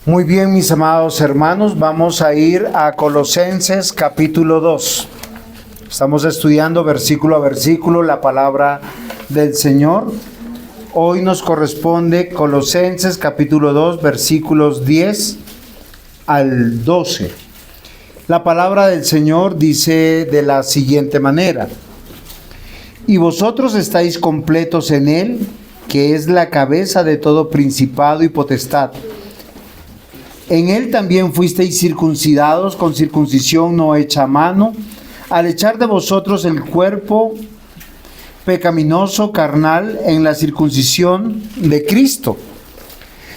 Muy bien, mis amados hermanos, vamos a ir a Colosenses capítulo 2. Estamos estudiando versículo a versículo la palabra del Señor. Hoy nos corresponde Colosenses capítulo 2, versículos 10 al 12. La palabra del Señor dice de la siguiente manera: y vosotros estáis completos en Él, que es la cabeza de todo principado y potestad. En Él también fuisteis circuncidados con circuncisión no hecha a mano, al echar de vosotros el cuerpo pecaminoso carnal en la circuncisión de Cristo,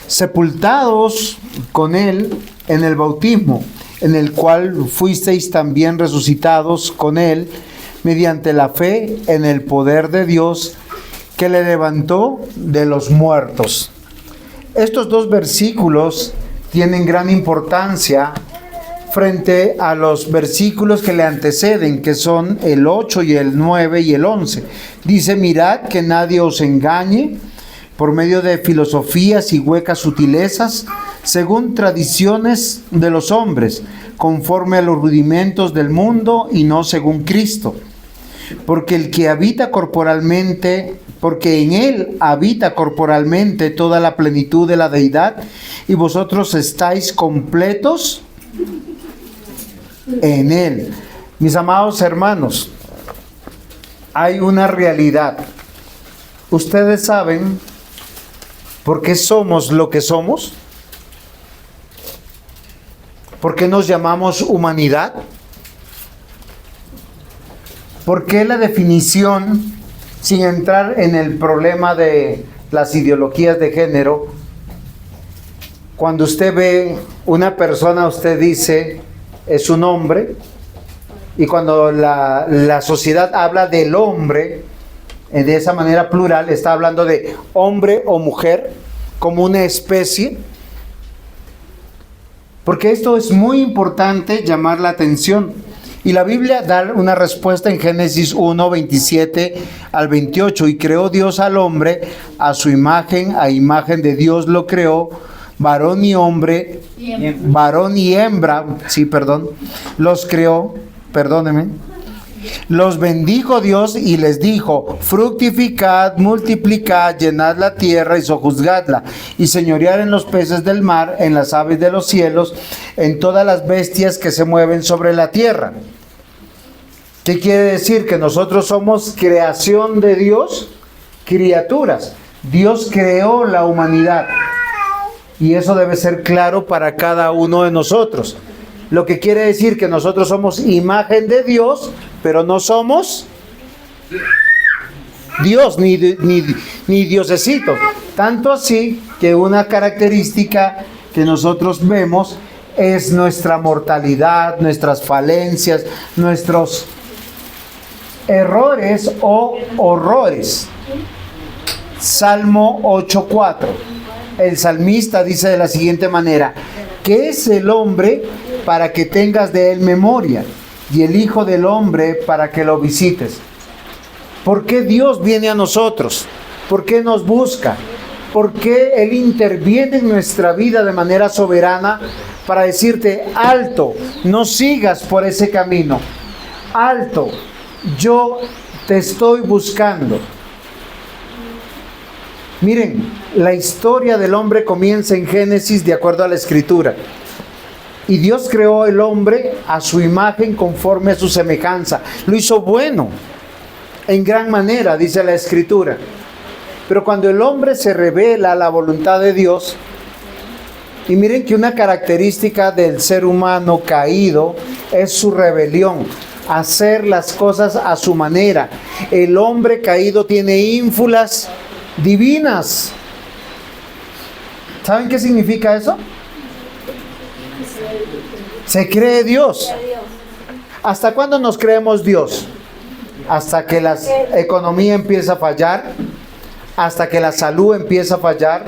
sepultados con Él en el bautismo, en el cual fuisteis también resucitados con Él mediante la fe en el poder de Dios que le levantó de los muertos. Estos dos versículos tienen gran importancia frente a los versículos que le anteceden, que son el 8 y el 9 y el 11. Dice: mirad que nadie os engañe por medio de filosofías y huecas sutilezas, según tradiciones de los hombres, conforme a los rudimentos del mundo y no según Cristo. Porque en Él habita corporalmente toda la plenitud de la deidad, y vosotros estáis completos en Él. Mis amados hermanos, hay una realidad. ¿Ustedes saben por qué somos lo que somos? ¿Por qué nos llamamos humanidad? ¿Por qué la definición, sin entrar en el problema de las ideologías de género, cuando usted ve una persona, usted dice es un hombre, y cuando la sociedad habla del hombre de esa manera plural, está hablando de hombre o mujer como una especie? Porque esto es muy importante llamar la atención. Y la Biblia da una respuesta en Génesis 1, 27 al 28. Y creó Dios al hombre a su imagen, a imagen de Dios lo creó, varón y hembra, los creó, los bendijo Dios y les dijo: fructificad, multiplicad, llenad la tierra y sojuzgadla, y señoread en los peces del mar, en las aves de los cielos, en todas las bestias que se mueven sobre la tierra. ¿Qué quiere decir? Que nosotros somos creación de Dios, criaturas. Dios creó la humanidad, y eso debe ser claro para cada uno de nosotros. Lo que quiere decir que nosotros somos imagen de Dios, pero no somos Dios, ni diosesitos. Tanto así que una característica que nosotros vemos es nuestra mortalidad, nuestras falencias, nuestros errores o horrores. Salmo 8:4. El salmista dice de la siguiente manera: ¿qué es el hombre para que tengas de él memoria, y el hijo del hombre para que lo visites? ¿Por qué Dios viene a nosotros? ¿Por qué nos busca? ¿Por qué Él interviene en nuestra vida de manera soberana para decirte: alto, no sigas por ese camino, alto, yo te estoy buscando? Miren, la historia del hombre comienza en Génesis de acuerdo a la Escritura. Y Dios creó el hombre a su imagen, conforme a su semejanza. Lo hizo bueno, en gran manera, dice la Escritura. Pero cuando el hombre se revela a la voluntad de Dios, y miren que una característica del ser humano caído es su rebelión, hacer las cosas a su manera. El hombre caído tiene ínfulas divinas. ¿Saben qué significa eso? Se cree Dios. ¿Hasta cuándo nos creemos Dios? Hasta que la economía empieza a fallar, hasta que la salud empieza a fallar,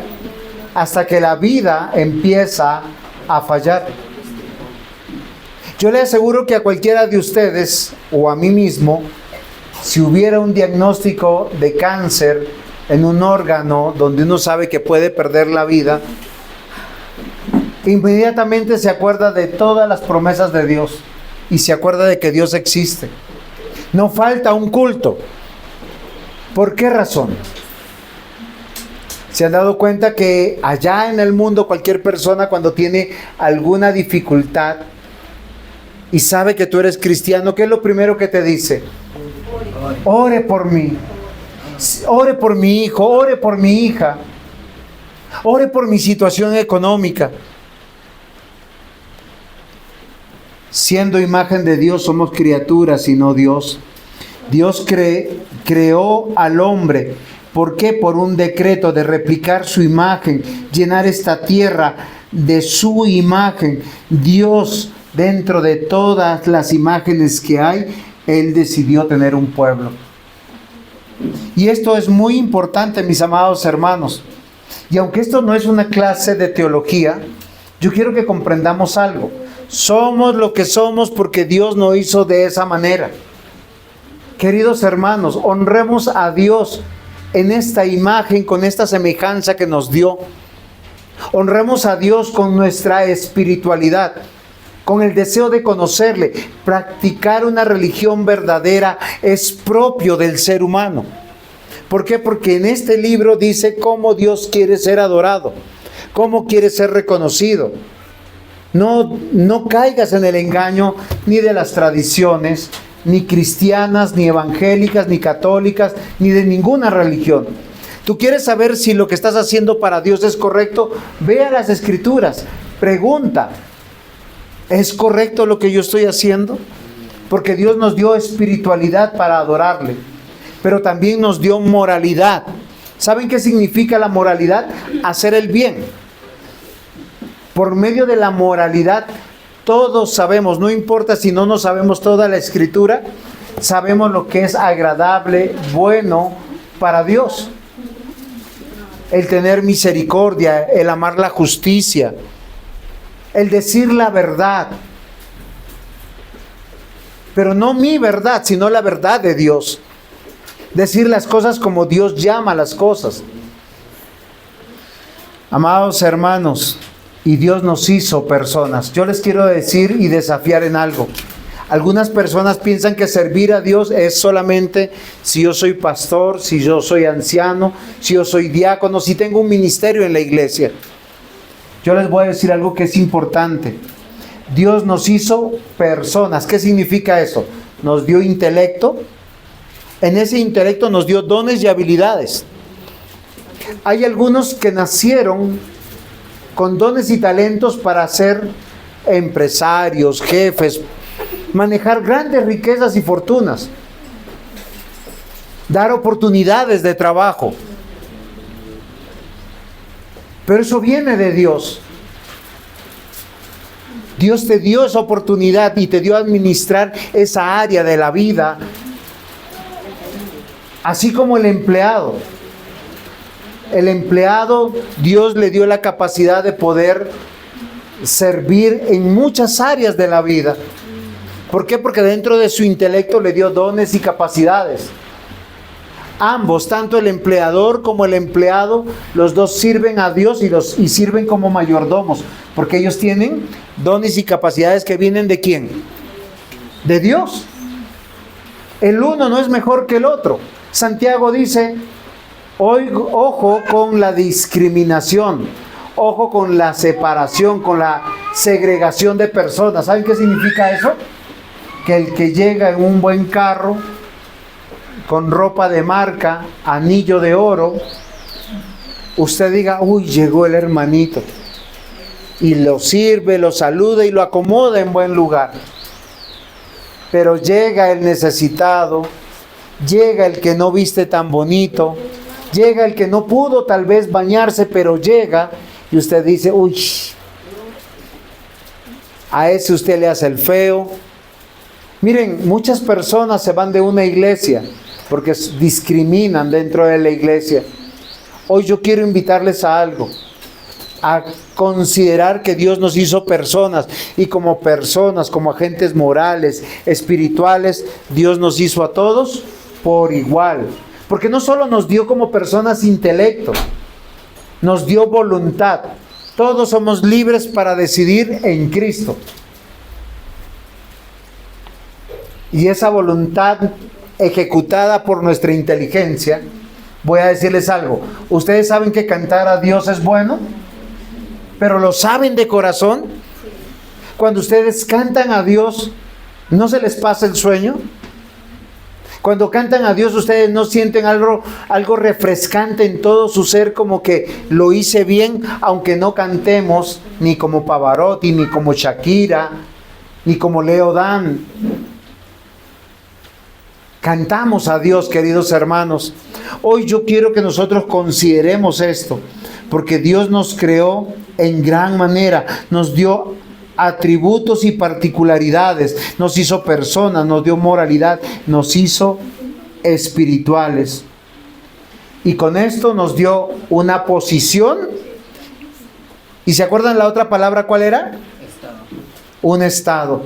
hasta que la vida empieza a fallar. Yo le aseguro que a cualquiera de ustedes o a mí mismo, si hubiera un diagnóstico de cáncer en un órgano donde uno sabe que puede perder la vida, inmediatamente se acuerda de todas las promesas de Dios y se acuerda de que Dios existe. No falta un culto. ¿Por qué razón? ¿Se han dado cuenta que allá en el mundo cualquier persona cuando tiene alguna dificultad y sabe que tú eres cristiano, ¿qué es lo primero que te dice? Ore por mí, ore por mi hijo, ore por mi hija, ore por mi situación económica? Siendo imagen de Dios, somos criaturas y no Dios. Dios creó al hombre. ¿Por qué? Por un decreto de replicar su imagen, llenar esta tierra de su imagen. Dios, dentro de todas las imágenes que hay, Él decidió tener un pueblo. Y esto es muy importante, mis amados hermanos. Y aunque esto no es una clase de teología, yo quiero que comprendamos algo. Somos lo que somos porque Dios nos hizo de esa manera. Queridos hermanos, honremos a Dios en esta imagen, con esta semejanza que nos dio. Honremos a Dios con nuestra espiritualidad, con el deseo de conocerle. Practicar una religión verdadera es propio del ser humano. ¿Por qué? Porque en este libro dice cómo Dios quiere ser adorado, cómo quiere ser reconocido. No caigas en el engaño ni de las tradiciones, ni cristianas, ni evangélicas, ni católicas, ni de ninguna religión. ¿Tú quieres saber si lo que estás haciendo para Dios es correcto? Ve a las Escrituras, pregunta, ¿es correcto lo que yo estoy haciendo? Porque Dios nos dio espiritualidad para adorarle, pero también nos dio moralidad. ¿Saben qué significa la moralidad? Hacer el bien. Por medio de la moralidad, todos sabemos, no importa si no nos sabemos toda la Escritura, sabemos lo que es agradable, bueno para Dios. El tener misericordia, el amar la justicia, el decir la verdad. Pero no mi verdad, sino la verdad de Dios. Decir las cosas como Dios llama las cosas. Amados hermanos, y Dios nos hizo personas. Yo les quiero decir y desafiar en algo. Algunas personas piensan que servir a Dios es solamente si yo soy pastor, si yo soy anciano, si yo soy diácono, si tengo un ministerio en la iglesia. Yo les voy a decir algo que es importante. Dios nos hizo personas. ¿Qué significa eso? Nos dio intelecto. En ese intelecto nos dio dones y habilidades. Hay algunos que nacieron con dones y talentos para ser empresarios, jefes, manejar grandes riquezas y fortunas, dar oportunidades de trabajo. Pero eso viene de Dios. Dios te dio esa oportunidad y te dio a administrar esa área de la vida, así como el empleado. El empleado, Dios le dio la capacidad de poder servir en muchas áreas de la vida. ¿Por qué? Porque dentro de su intelecto le dio dones y capacidades. Ambos, tanto el empleador como el empleado, los dos sirven a Dios y sirven como mayordomos, porque ellos tienen dones y capacidades que vienen ¿de quién? De Dios. El uno no es mejor que el otro. Santiago dice: ojo con la discriminación, ojo con la separación, con la segregación de personas. ¿Saben qué significa eso? Que el que llega en un buen carro, con ropa de marca, anillo de oro, usted diga: uy, llegó el hermanito, y lo sirve, lo saluda y lo acomoda en buen lugar. Pero llega el necesitado, llega el que no viste tan bonito, llega el que no pudo tal vez bañarse, pero llega y usted dice: uy, a ese usted le hace el feo. Miren, muchas personas se van de una iglesia porque discriminan dentro de la iglesia. Hoy yo quiero invitarles a algo. a considerar que Dios nos hizo personas, y como personas, como agentes morales, espirituales, Dios nos hizo a todos por igual. Porque no solo nos dio como personas intelecto, nos dio voluntad. Todos somos libres para decidir en Cristo. Y esa voluntad ejecutada por nuestra inteligencia, voy a decirles algo. ¿Ustedes saben que cantar a Dios es bueno? ¿Pero lo saben de corazón? Cuando ustedes cantan a Dios, ¿no se les pasa el sueño? Cuando cantan a Dios, ¿ustedes no sienten algo refrescante en todo su ser, como que lo hice bien, aunque no cantemos ni como Pavarotti, ni como Shakira, ni como Leo Dan? Cantamos a Dios, queridos hermanos. Hoy yo quiero que nosotros consideremos esto, porque Dios nos creó en gran manera, nos dio atributos y particularidades, nos hizo personas, nos dio moralidad, nos hizo espirituales. Y con esto nos dio una posición. ¿Y se acuerdan la otra palabra cuál era? Estado. Un estado.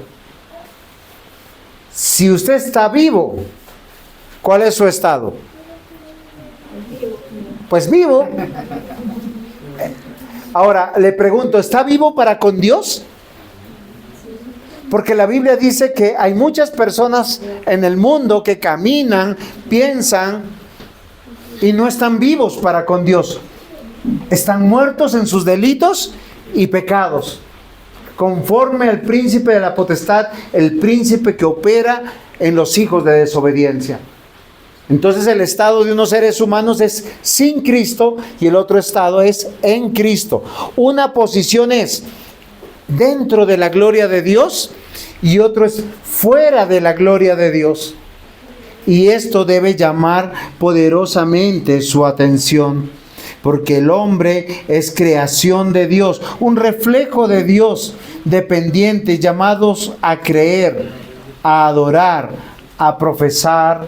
Si usted está vivo, ¿cuál es su estado? Pues vivo. Ahora, le pregunto, ¿está vivo para con Dios? Porque la Biblia dice que hay muchas personas en el mundo que caminan, piensan y no están vivos para con Dios. Están muertos en sus delitos y pecados, conforme al príncipe de la potestad, el príncipe que opera en los hijos de desobediencia. Entonces el estado de unos seres humanos es sin Cristo y el otro estado es en Cristo. Una posición es dentro de la gloria de Dios y otro es fuera de la gloria de Dios. Y esto debe llamar poderosamente su atención, porque el hombre es creación de Dios, un reflejo de Dios, dependientes, llamados a creer, a adorar, a profesar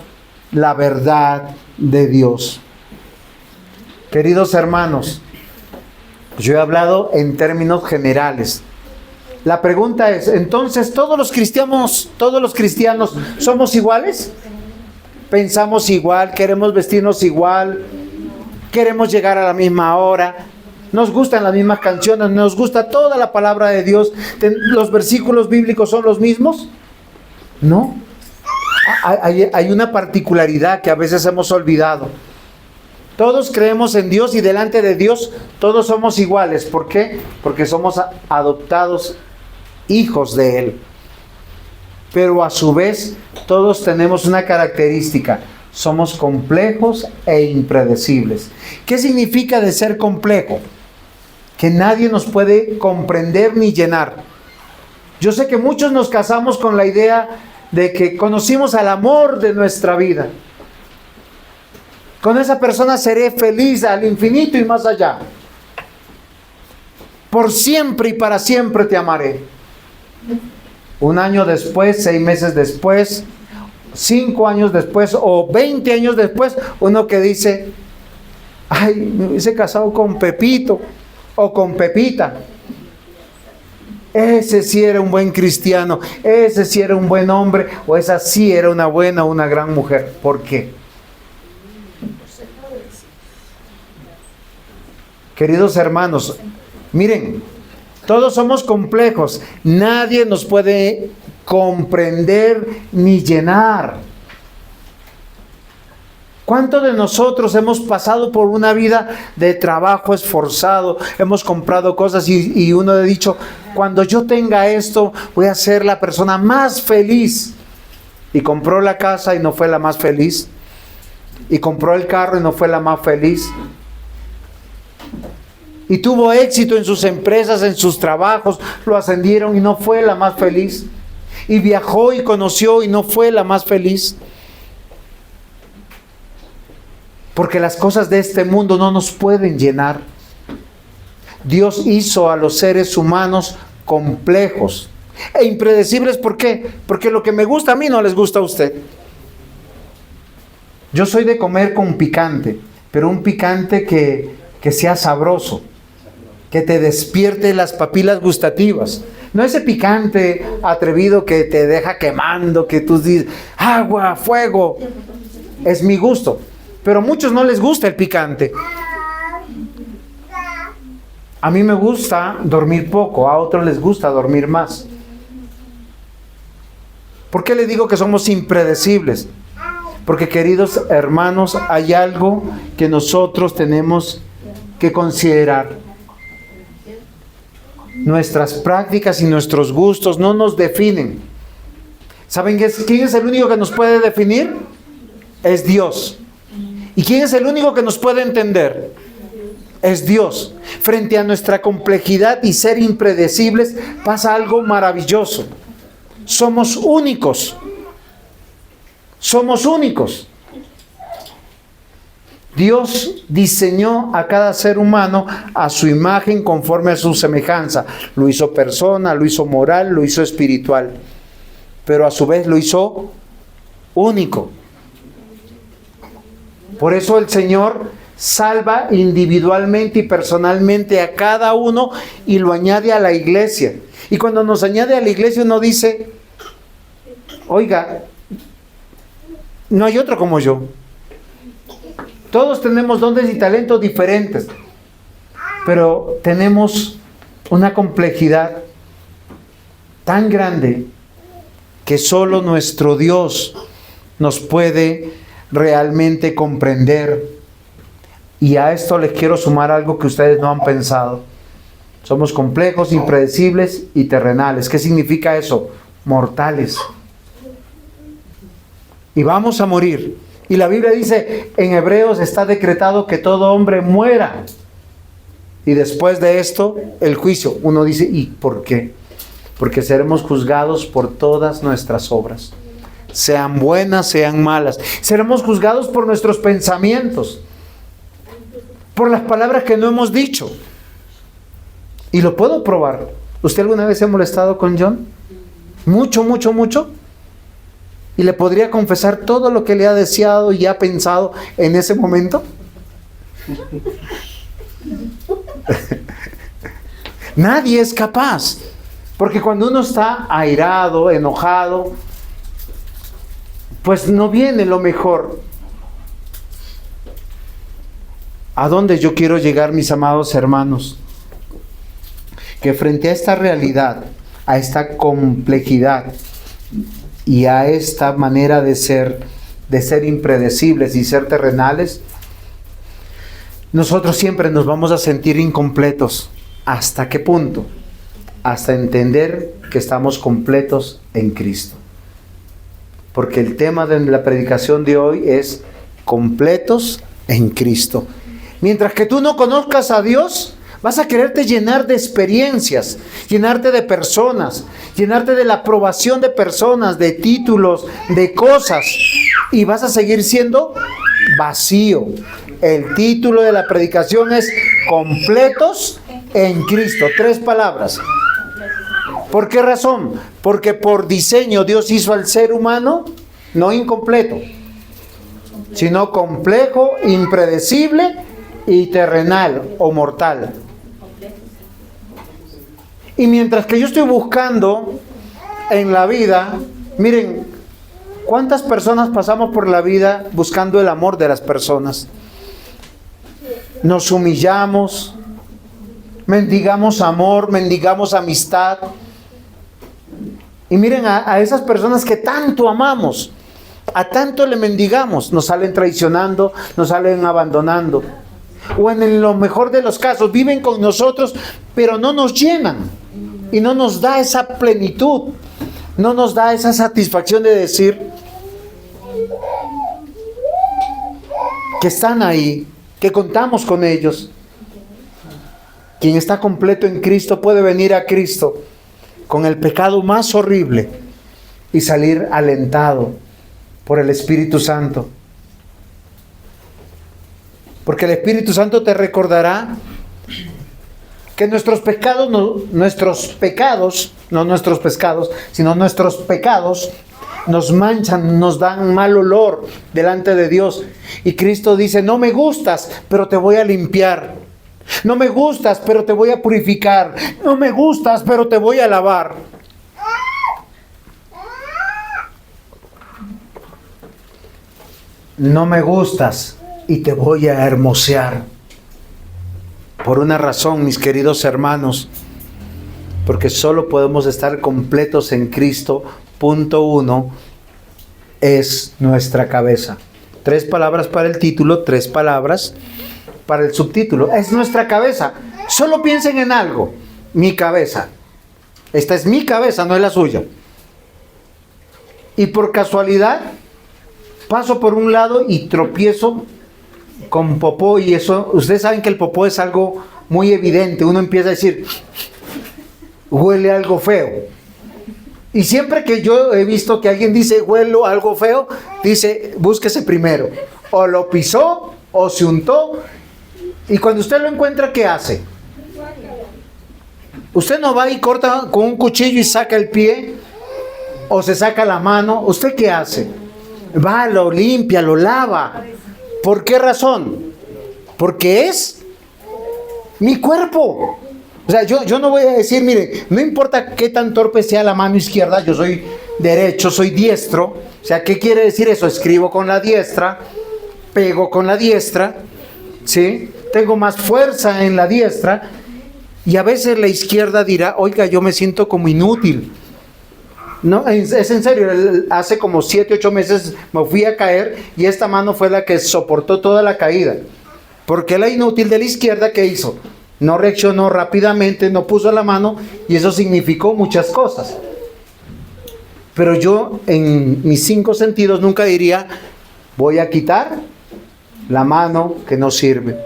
la verdad de Dios. Queridos hermanos, yo he hablado en términos generales. La pregunta es, entonces, ¿todos los cristianos somos iguales? ¿Pensamos igual? ¿Queremos vestirnos igual? ¿Queremos llegar a la misma hora? ¿Nos gustan las mismas canciones? ¿Nos gusta toda la palabra de Dios? ¿Los versículos bíblicos son los mismos? No. Hay una particularidad que a veces hemos olvidado. Todos creemos en Dios y delante de Dios todos somos iguales. ¿Por qué? Porque somos adoptados hijos de Él. Pero a su vez todos tenemos una característica: somos complejos e impredecibles. ¿Qué significa de ser complejo? Que nadie nos puede comprender ni llenar. Yo sé que muchos nos casamos con la idea de que conocimos al amor de nuestra vida. Con esa persona seré feliz al infinito y más allá. Por siempre y para siempre te amaré. Un año después, 6 meses después, 5 años después o 20 años después, uno que dice, ay, me hubiese casado con Pepito o con Pepita. Ese sí era un buen cristiano, ese sí era un buen hombre, o esa sí era una buena, una gran mujer. ¿Por qué? Queridos hermanos, miren, todos somos complejos, nadie nos puede comprender ni llenar. ¿Cuántos de nosotros hemos pasado por una vida de trabajo esforzado? Hemos comprado cosas y uno ha dicho, cuando yo tenga esto voy a ser la persona más feliz. Y compró la casa y no fue la más feliz. Y compró el carro y no fue la más feliz. Y tuvo éxito en sus empresas, en sus trabajos, lo ascendieron y no fue la más feliz. Y viajó y conoció y no fue la más feliz. Porque las cosas de este mundo no nos pueden llenar. Dios hizo a los seres humanos complejos e impredecibles. ¿Por qué? Porque lo que me gusta a mí no les gusta a usted. Yo soy de comer con picante, pero un picante que sea sabroso, que te despierte las papilas gustativas. No ese picante atrevido que te deja quemando, que tú dices, agua, fuego. Es mi gusto. Pero a muchos no les gusta el picante. A mí me gusta dormir poco, a otros les gusta dormir más. ¿Por qué le digo que somos impredecibles? Porque, queridos hermanos, hay algo que nosotros tenemos que considerar. Nuestras prácticas y nuestros gustos no nos definen. ¿Saben quién es el único que nos puede definir? Es Dios. ¿Y quién es el único que nos puede entender? Es Dios. Frente a nuestra complejidad y ser impredecibles, pasa algo maravilloso. Somos únicos. Somos únicos. Dios diseñó a cada ser humano a su imagen conforme a su semejanza. Lo hizo persona, lo hizo moral, lo hizo espiritual. Pero a su vez lo hizo único. Por eso el Señor salva individualmente y personalmente a cada uno y lo añade a la iglesia. Y cuando nos añade a la iglesia uno dice, oiga, no hay otro como yo. Todos tenemos dones y talentos diferentes, pero tenemos una complejidad tan grande que solo nuestro Dios nos puede realmente comprender. Y a esto les quiero sumar algo que ustedes no han pensado. Somos complejos, impredecibles y terrenales. ¿Qué significa eso? Mortales. Y vamos a morir. Y la Biblia dice, en Hebreos está decretado que todo hombre muera. Y después de esto, el juicio. Uno dice, ¿y por qué? Porque seremos juzgados por todas nuestras obras. Sean buenas, sean malas. Seremos juzgados por nuestros pensamientos. Por las palabras que no hemos dicho. Y lo puedo probar. ¿Usted alguna vez se ha molestado con John? Mucho, mucho, mucho. Y le podría confesar todo lo que le ha deseado y ha pensado en ese momento. Nadie es capaz. Porque cuando uno está airado, enojado, pues no viene lo mejor. ¿A dónde yo quiero llegar, mis amados hermanos? Que frente a esta realidad, a esta complejidad y a esta manera de ser impredecibles y ser terrenales, nosotros siempre nos vamos a sentir incompletos. ¿Hasta qué punto? Hasta entender que estamos completos en Cristo. Porque el tema de la predicación de hoy es completos en Cristo. Mientras que tú no conozcas a Dios, vas a quererte llenar de experiencias, llenarte de personas, llenarte de la aprobación de personas, de títulos, de cosas. Y vas a seguir siendo vacío. El título de la predicación es completos en Cristo. 3 palabras. ¿Por qué razón? Porque por diseño Dios hizo al ser humano no incompleto, sino complejo, impredecible y terrenal o mortal. Y mientras que yo estoy buscando en la vida, miren, ¿cuántas personas pasamos por la vida buscando el amor de las personas? Nos humillamos, mendigamos amor, mendigamos amistad. Y miren a esas personas que tanto amamos, a tanto le mendigamos, nos salen traicionando, nos salen abandonando. O en lo mejor de los casos, viven con nosotros, pero no nos llenan. Y no nos da esa plenitud, no nos da esa satisfacción de decir que están ahí, que contamos con ellos. Quien está completo en Cristo puede venir a Cristo con el pecado más horrible y salir alentado por el Espíritu Santo. Porque el Espíritu Santo te recordará que nuestros pecados nos manchan, nos dan mal olor delante de Dios. Y Cristo dice, no me gustas, pero te voy a limpiar. No me gustas, pero te voy a purificar. No me gustas, pero te voy a lavar. No me gustas y te voy a hermosear. Por una razón, mis queridos hermanos, porque solo podemos estar completos en Cristo. Punto 1 es nuestra cabeza. 3 palabras para el título, 3 palabras para el subtítulo. Es nuestra cabeza. Solo piensen en algo. Mi cabeza. Esta es mi cabeza, no es la suya. Y por casualidad paso por un lado y tropiezo con popó, y eso, ustedes saben que el popó es algo muy evidente. Uno empieza a decir, huele algo feo. Y siempre que yo he visto que alguien dice, huelo algo feo, dice, búsquese primero. O lo pisó, o se untó. Y cuando usted lo encuentra, ¿qué hace? Usted no va y corta con un cuchillo y saca el pie, o se saca la mano. ¿Usted qué hace? Va, lo limpia, lo lava. ¿Por qué razón? Porque es mi cuerpo. O sea, yo no voy a decir, mire, no importa qué tan torpe sea la mano izquierda, yo soy derecho, soy diestro. O sea, ¿qué quiere decir eso? Escribo con la diestra, pego con la diestra, ¿sí? Tengo más fuerza en la diestra. Y a veces la izquierda dirá, oiga, yo me siento como inútil. No, es en serio, hace como 7, 8 meses me fui a caer y esta mano fue la que soportó toda la caída. Porque la inútil de la izquierda, ¿qué hizo? No reaccionó rápidamente, no puso la mano, y eso significó muchas cosas. Pero yo en mis 5 sentidos nunca diría, voy a quitar la mano que no sirve.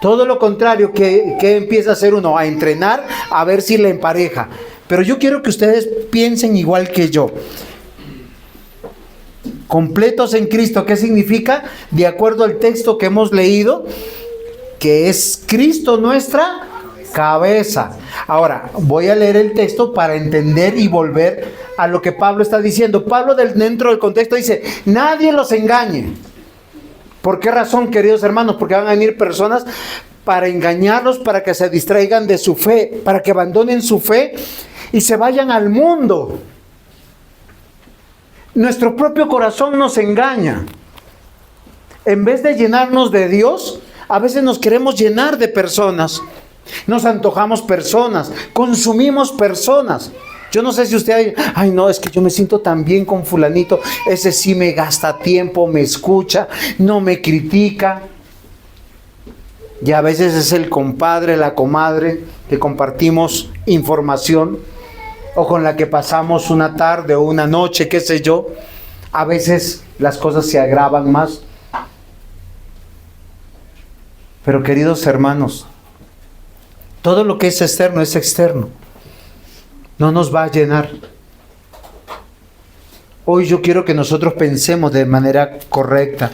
Todo lo contrario, ¿qué empieza a hacer uno? A entrenar, a ver si le empareja. Pero yo quiero que ustedes piensen igual que yo. Completos en Cristo, ¿qué significa? De acuerdo al texto que hemos leído, que es Cristo nuestra cabeza. Ahora, voy a leer el texto para entender y volver a lo que Pablo está diciendo. Pablo, dentro del contexto, dice, nadie los engañe. ¿Por qué razón, queridos hermanos? Porque van a venir personas para engañarlos, para que se distraigan de su fe, para que abandonen su fe y se vayan al mundo. Nuestro propio corazón nos engaña. En vez de llenarnos de Dios, a veces nos queremos llenar de personas. Nos antojamos personas, consumimos personas. Yo no sé si usted, ay no, es que yo me siento tan bien con fulanito, ese sí me gasta tiempo, me escucha, no me critica. Y a veces es el compadre, la comadre que compartimos información, o con la que pasamos una tarde o una noche, qué sé yo. A veces las cosas se agravan más. Pero queridos hermanos, todo lo que es externo es externo. No nos va a llenar. Hoy yo quiero que nosotros pensemos de manera correcta.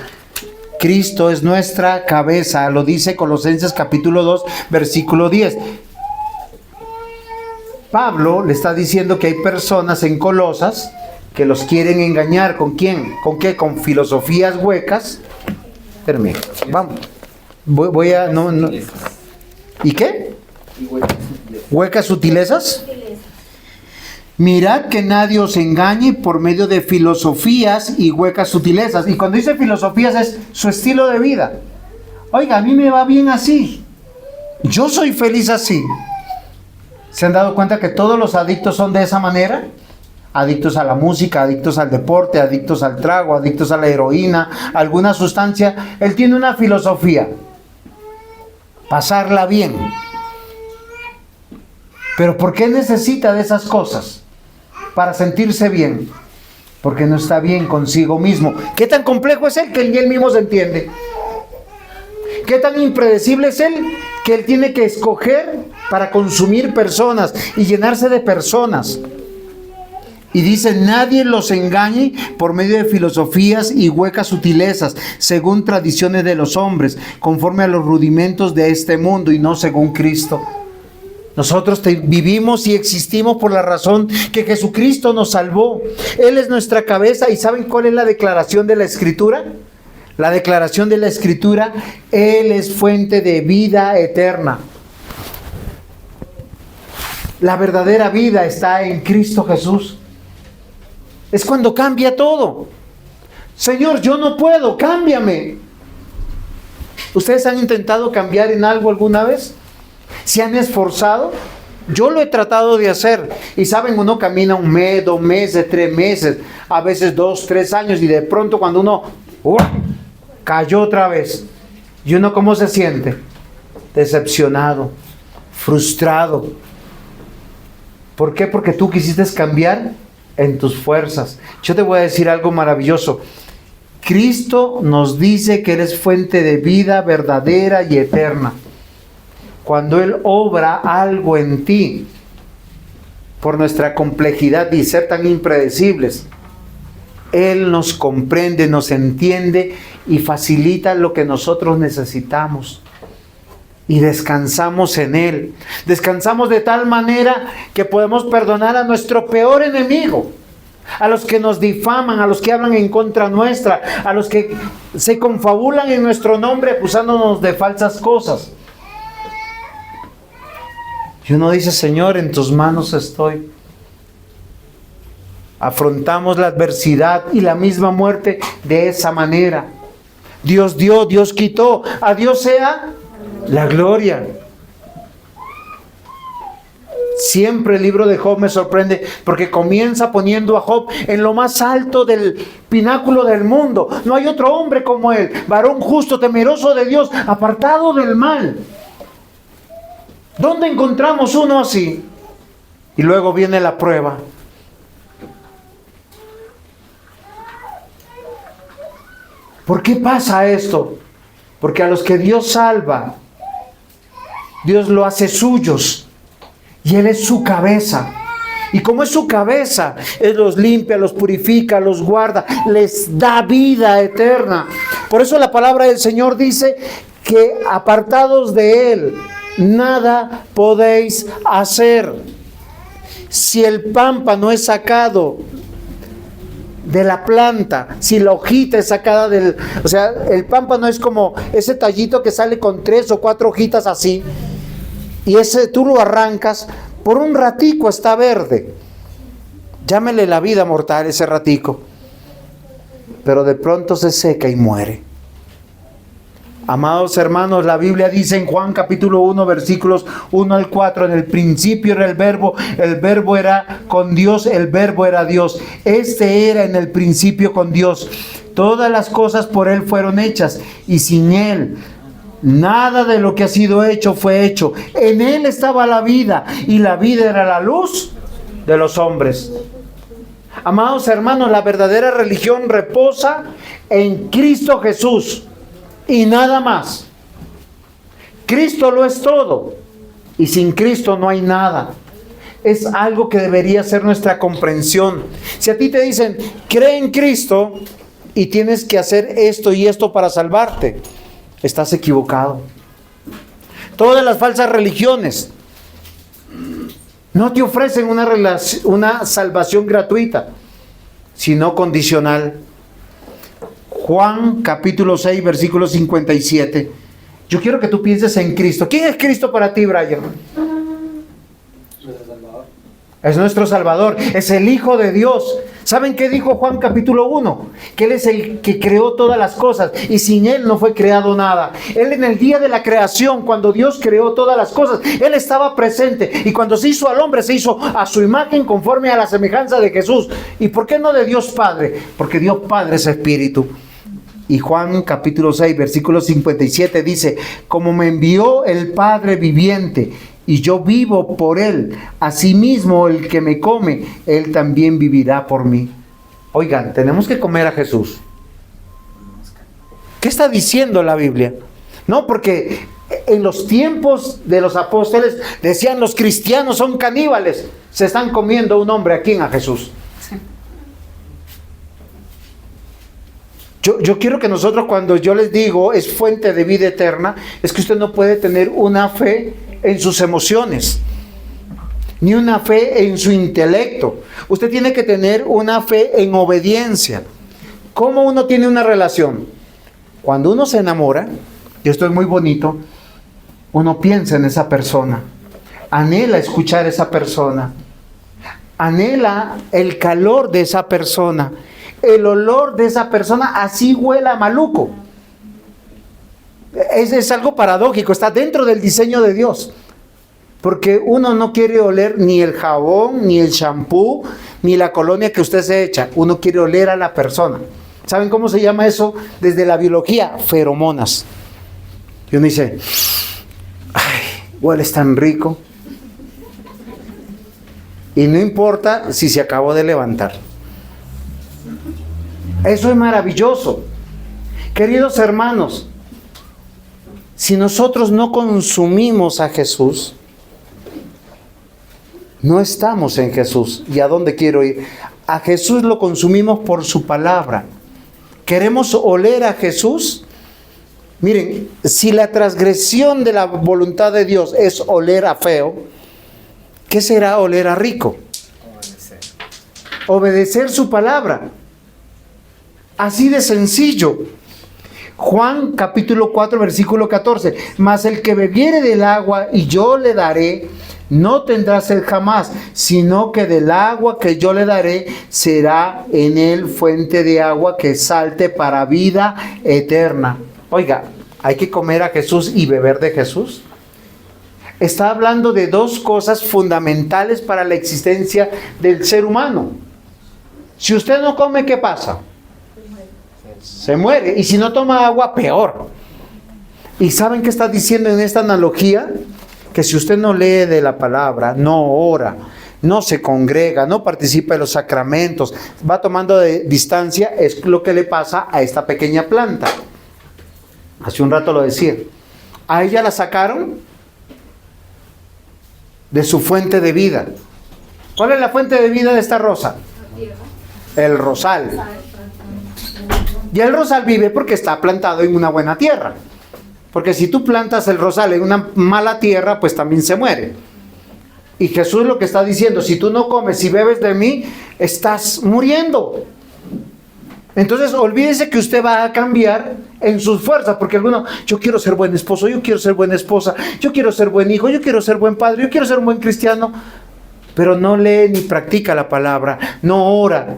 Cristo es nuestra cabeza, lo dice Colosenses capítulo 2, versículo 10. Pablo le está diciendo que hay personas en Colosas que los quieren engañar. ¿Con quién? ¿Con qué? Con filosofías huecas. Termino. Vamos. Voy a... No. ¿Y qué? ¿Huecas sutilezas? Mirad que nadie os engañe por medio de filosofías y huecas sutilezas. Y cuando dice filosofías es su estilo de vida. Oiga, a mí me va bien así. Yo soy feliz así. ¿Se han dado cuenta que todos los adictos son de esa manera? Adictos a la música, adictos al deporte, adictos al trago, adictos a la heroína, alguna sustancia. Él tiene una filosofía. Pasarla bien. ¿Pero por qué necesita de esas cosas? Para sentirse bien. Porque no está bien consigo mismo. ¿Qué tan complejo es él que ni él mismo se entiende? ¿Qué tan impredecible es él que él tiene que escoger para consumir personas y llenarse de personas? Y dice, nadie los engañe por medio de filosofías y huecas sutilezas, según tradiciones de los hombres, conforme a los rudimentos de este mundo y no según Cristo. Nosotros vivimos y existimos por la razón que Jesucristo nos salvó. Él es nuestra cabeza. ¿Y saben cuál es la declaración de la Escritura? La declaración de la Escritura, Él es fuente de vida eterna. La verdadera vida está en Cristo Jesús. Es cuando cambia todo. Señor, yo no puedo, cámbiame. ¿Ustedes han intentado cambiar en algo alguna vez? ¿Se han esforzado? Yo lo he tratado de hacer. Y saben, uno camina 1 mes, 2 meses, 3 meses, a veces 2, 3 años, y de pronto cuando uno cayó otra vez. ¿Y uno cómo se siente? Decepcionado, frustrado. ¿Por qué? Porque tú quisiste cambiar en tus fuerzas. Yo te voy a decir algo maravilloso. Cristo nos dice que Él es fuente de vida verdadera y eterna. Cuando Él obra algo en ti, por nuestra complejidad y ser tan impredecibles, Él nos comprende, nos entiende y facilita lo que nosotros necesitamos. Y descansamos en Él. Descansamos de tal manera que podemos perdonar a nuestro peor enemigo. A los que nos difaman, a los que hablan en contra nuestra, a los que se confabulan en nuestro nombre acusándonos de falsas cosas. Y uno dice, Señor, en tus manos estoy. Afrontamos la adversidad y la misma muerte de esa manera. Dios dio, Dios quitó. A Dios sea la gloria. Siempre el libro de Job me sorprende porque comienza poniendo a Job en lo más alto del pináculo del mundo. No hay otro hombre como él, varón justo, temeroso de Dios, apartado del mal. ¿Dónde encontramos uno así? Y luego viene la prueba. ¿Por qué pasa esto? Porque a los que Dios salva, Dios lo hace suyos. Y Él es su cabeza. Y como es su cabeza, Él los limpia, los purifica, los guarda, les da vida eterna. Por eso la palabra del Señor dice que apartados de Él, nada podéis hacer. Si el pámpano es sacado de la planta, si la hojita es sacada del... O sea, el pámpano es como ese tallito que sale con 3 o 4 hojitas así. Y ese tú lo arrancas, por un ratico está verde. Llámele la vida mortal ese ratico. Pero de pronto se seca y muere. Amados hermanos, la Biblia dice en Juan capítulo 1, versículos 1 al 4, en el principio era el verbo era con Dios, el verbo era Dios. Este era en el principio con Dios. Todas las cosas por Él fueron hechas y sin Él nada de lo que ha sido hecho fue hecho. En Él estaba la vida y la vida era la luz de los hombres. Amados hermanos, la verdadera religión reposa en Cristo Jesús y nada más. Cristo lo es todo y sin Cristo no hay nada. Es algo que debería ser nuestra comprensión. Si a ti te dicen, cree en Cristo y tienes que hacer esto y esto para salvarte, estás equivocado. Todas las falsas religiones no te ofrecen una salvación gratuita, sino condicional. Juan capítulo 6, versículo 57. Yo quiero que tú pienses en Cristo. ¿Quién es Cristo para ti, Brian? Es nuestro Salvador, es el Hijo de Dios. ¿Saben qué dijo Juan capítulo 1? Que Él es el que creó todas las cosas y sin Él no fue creado nada. Él en el día de la creación, cuando Dios creó todas las cosas, Él estaba presente. Y cuando se hizo al hombre, se hizo a su imagen conforme a la semejanza de Jesús. ¿Y por qué no de Dios Padre? Porque Dios Padre es Espíritu. Y Juan capítulo 6, versículo 57 dice, como me envió el Padre viviente, y yo vivo por Él, asimismo el que me come, Él también vivirá por mí. Oigan, tenemos que comer a Jesús. ¿Qué está diciendo la Biblia? No, porque en los tiempos de los apóstoles decían los cristianos son caníbales. Se están comiendo a un hombre, ¿a quién? A Jesús. Yo quiero que nosotros, cuando yo les digo es fuente de vida eterna, es que usted no puede tener una fe en sus emociones, ni una fe en su intelecto. Usted tiene que tener una fe en obediencia. ¿Cómo uno tiene una relación? Cuando uno se enamora, y esto es muy bonito, uno piensa en esa persona, anhela escuchar a esa persona, anhela el calor de esa persona, el olor de esa persona, así huela maluco. Es algo paradójico, está dentro del diseño de Dios. Porque uno no quiere oler ni el jabón, ni el shampoo, ni la colonia que usted se echa. Uno quiere oler a la persona. ¿Saben cómo se llama eso desde la biología? Feromonas. Y uno dice, ay, hueles tan rico. Y no importa si se acabó de levantar. Eso es maravilloso. Queridos hermanos, si nosotros no consumimos a Jesús, no estamos en Jesús. ¿Y a dónde quiero ir? A Jesús lo consumimos por su palabra. ¿Queremos oler a Jesús? Miren, si la transgresión de la voluntad de Dios es oler a feo, ¿qué será oler a rico? Obedecer su palabra. Así de sencillo. Juan capítulo 4 versículo 14. Mas el que bebiere del agua y yo le daré, no tendrá sed jamás, sino que del agua que yo le daré será en él fuente de agua que salte para vida eterna. Oiga, ¿hay que comer a Jesús y beber de Jesús? Está hablando de dos cosas fundamentales para la existencia del ser humano. Si usted no come, ¿qué pasa? Se muere. Y si no toma agua, peor. ¿Y saben qué está diciendo en esta analogía? Que si usted no lee de la palabra, no ora, no se congrega, no participa de los sacramentos, va tomando de distancia, es lo que le pasa a esta pequeña planta. Hace un rato lo decía. A ella la sacaron de su fuente de vida. ¿Cuál es la fuente de vida de esta rosa? El rosal. Y el rosal vive porque está plantado en una buena tierra. Porque si tú plantas el rosal en una mala tierra, pues también se muere. Y Jesús lo que está diciendo, si tú no comes y bebes de mí, estás muriendo. Entonces olvídese que usted va a cambiar en sus fuerzas, porque alguno, yo quiero ser buen esposo, yo quiero ser buena esposa, yo quiero ser buen hijo, yo quiero ser buen padre, yo quiero ser un buen cristiano, pero no lee ni practica la palabra, no ora.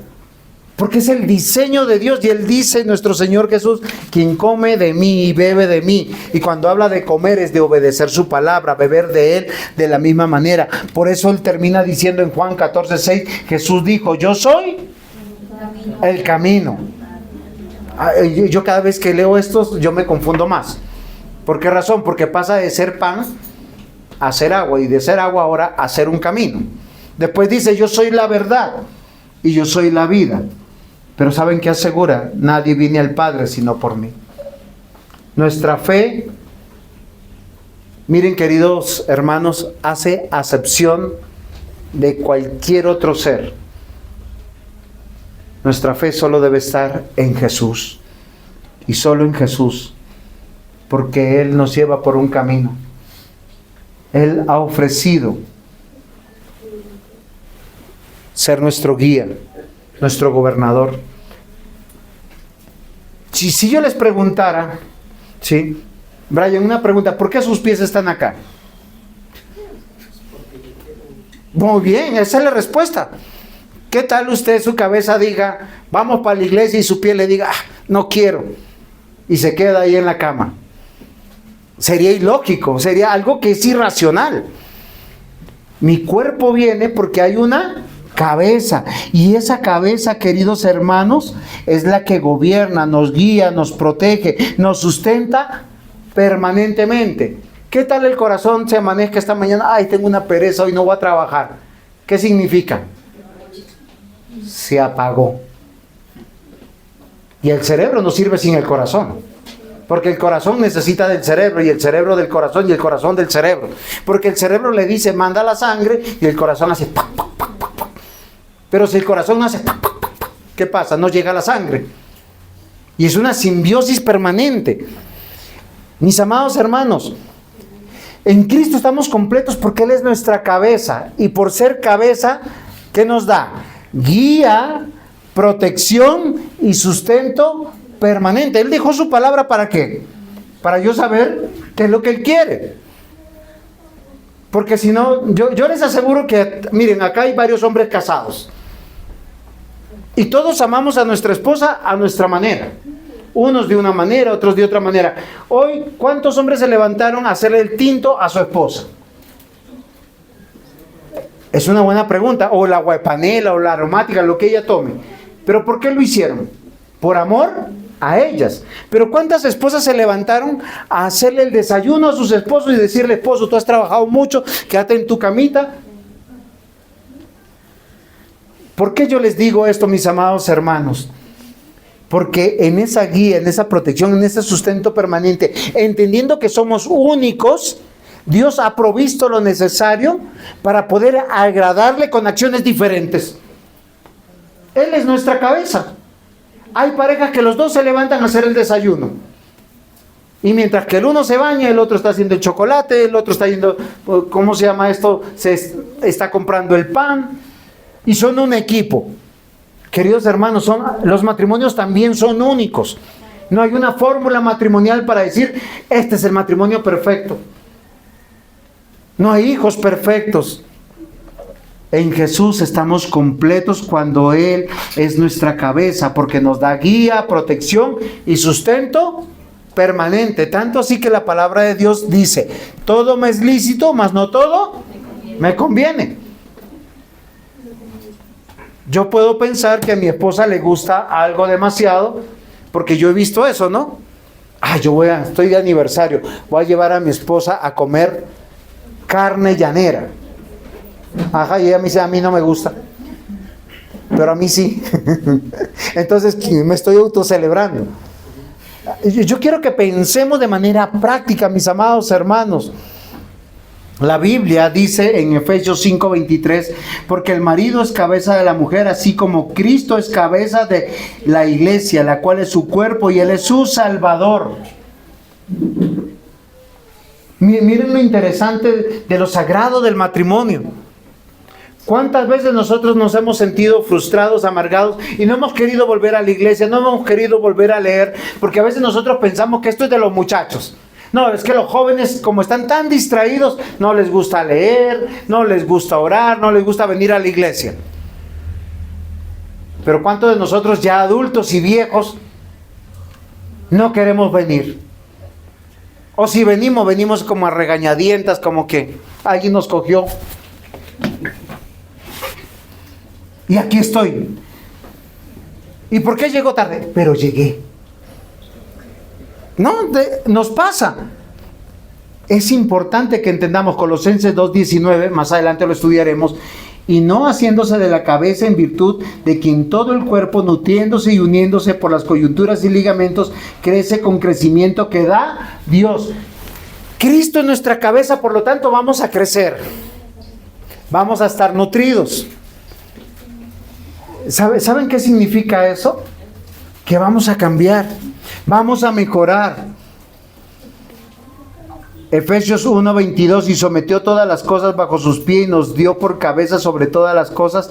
Porque es el diseño de Dios, y Él dice, nuestro Señor Jesús, quien come de mí y bebe de mí. Y cuando habla de comer es de obedecer su palabra, beber de Él de la misma manera. Por eso Él termina diciendo en Juan 14:6, Jesús dijo, yo soy el camino. Yo cada vez que leo esto, yo me confundo más. ¿Por qué razón? Porque pasa de ser pan a ser agua, y de ser agua ahora a ser un camino. Después dice, yo soy la verdad y yo soy la vida. Pero ¿saben qué asegura? Nadie viene al Padre sino por mí. Nuestra fe, miren queridos hermanos, hace acepción de cualquier otro ser. Nuestra fe solo debe estar en Jesús. Y solo en Jesús. Porque Él nos lleva por un camino. Él ha ofrecido ser nuestro guía, nuestro gobernador. Si yo les preguntara, ¿sí? Brian, una pregunta, ¿por qué sus pies están acá? Muy bien, esa es la respuesta. ¿Qué tal usted, su cabeza diga, vamos para la iglesia, y su pie le diga, no quiero, y se queda ahí en la cama? Sería ilógico, sería algo que es irracional. Mi cuerpo viene porque hay una cabeza, y esa cabeza, queridos hermanos, es la que gobierna, nos guía, nos protege, nos sustenta permanentemente. ¿Qué tal el corazón se amanezca esta mañana? Ay, tengo una pereza, hoy no voy a trabajar. ¿Qué significa? Se apagó. Y el cerebro no sirve sin el corazón, porque el corazón necesita del cerebro, y el cerebro del corazón, y el corazón del cerebro, porque el cerebro le dice manda la sangre, y el corazón hace pac, pac, pac, pac, pac. Pero si el corazón hace pac, pac, pac, pac, ¿qué pasa? No llega la sangre, y es una simbiosis permanente. Mis amados hermanos, en Cristo estamos completos porque Él es nuestra cabeza, y por ser cabeza, ¿qué nos da? Guía, protección y sustento permanente. Él dejó su palabra ¿para qué? Para yo saber qué es lo que Él quiere. Porque si no, yo les aseguro que, miren, acá hay varios hombres casados. Y todos amamos a nuestra esposa a nuestra manera. Unos de una manera, otros de otra manera. Hoy, ¿cuántos hombres se levantaron a hacerle el tinto a su esposa? Es una buena pregunta. O la guaypanela, o la aromática, lo que ella tome. ¿Pero por qué lo hicieron? Por amor a ellas. Pero ¿cuántas esposas se levantaron a hacerle el desayuno a sus esposos y decirle, esposo, tú has trabajado mucho, quédate en tu camita? ¿Por qué yo les digo esto, mis amados hermanos? Porque en esa guía, en esa protección, en ese sustento permanente, entendiendo que somos únicos, Dios ha provisto lo necesario para poder agradarle con acciones diferentes. Él es nuestra cabeza. Hay parejas que los dos se levantan a hacer el desayuno. Y mientras que el uno se baña, el otro está haciendo el chocolate, el otro está yendo, ¿cómo se llama esto? Está comprando el pan. Y son un equipo. Queridos hermanos, los matrimonios también son únicos. No hay una fórmula matrimonial para decir, este es el matrimonio perfecto. No hay hijos perfectos. En Jesús estamos completos cuando Él es nuestra cabeza, porque nos da guía, protección y sustento permanente. Tanto así que la palabra de Dios dice, todo me es lícito, mas no todo me conviene. Yo puedo pensar que a mi esposa le gusta algo demasiado, porque yo he visto eso, ¿no? Estoy de aniversario, voy a llevar a mi esposa a comer carne llanera. Y ella me dice, a mí no me gusta, pero a mí sí. Entonces me estoy autocelebrando. Yo quiero que pensemos de manera práctica, mis amados hermanos. La Biblia dice en Efesios 5:23, porque el marido es cabeza de la mujer, así como Cristo es cabeza de la iglesia, la cual es su cuerpo y Él es su Salvador. Miren lo interesante de lo sagrado del matrimonio. ¿Cuántas veces nosotros nos hemos sentido frustrados, amargados y no hemos querido volver a la iglesia, no hemos querido volver a leer? Porque a veces nosotros pensamos que esto es de los muchachos. No, es que los jóvenes, como están tan distraídos, no les gusta leer, no les gusta orar, no les gusta venir a la iglesia. Pero ¿cuántos de nosotros ya adultos y viejos no queremos venir? O si venimos como a regañadientas, como que alguien nos cogió. Y aquí estoy. ¿Y por qué llego tarde? Pero llegué. No, nos pasa. Es importante que entendamos Colosenses 2:19, más adelante lo estudiaremos, y no haciéndose de la cabeza en virtud de quien todo el cuerpo, nutriéndose y uniéndose por las coyunturas y ligamentos, crece con crecimiento que da Dios. Cristo es nuestra cabeza, por lo tanto vamos a crecer. Vamos a estar nutridos. ¿Saben qué significa eso? Que vamos a cambiar. Vamos a mejorar. Efesios 1:22, y sometió todas las cosas bajo sus pies y nos dio por cabeza sobre todas las cosas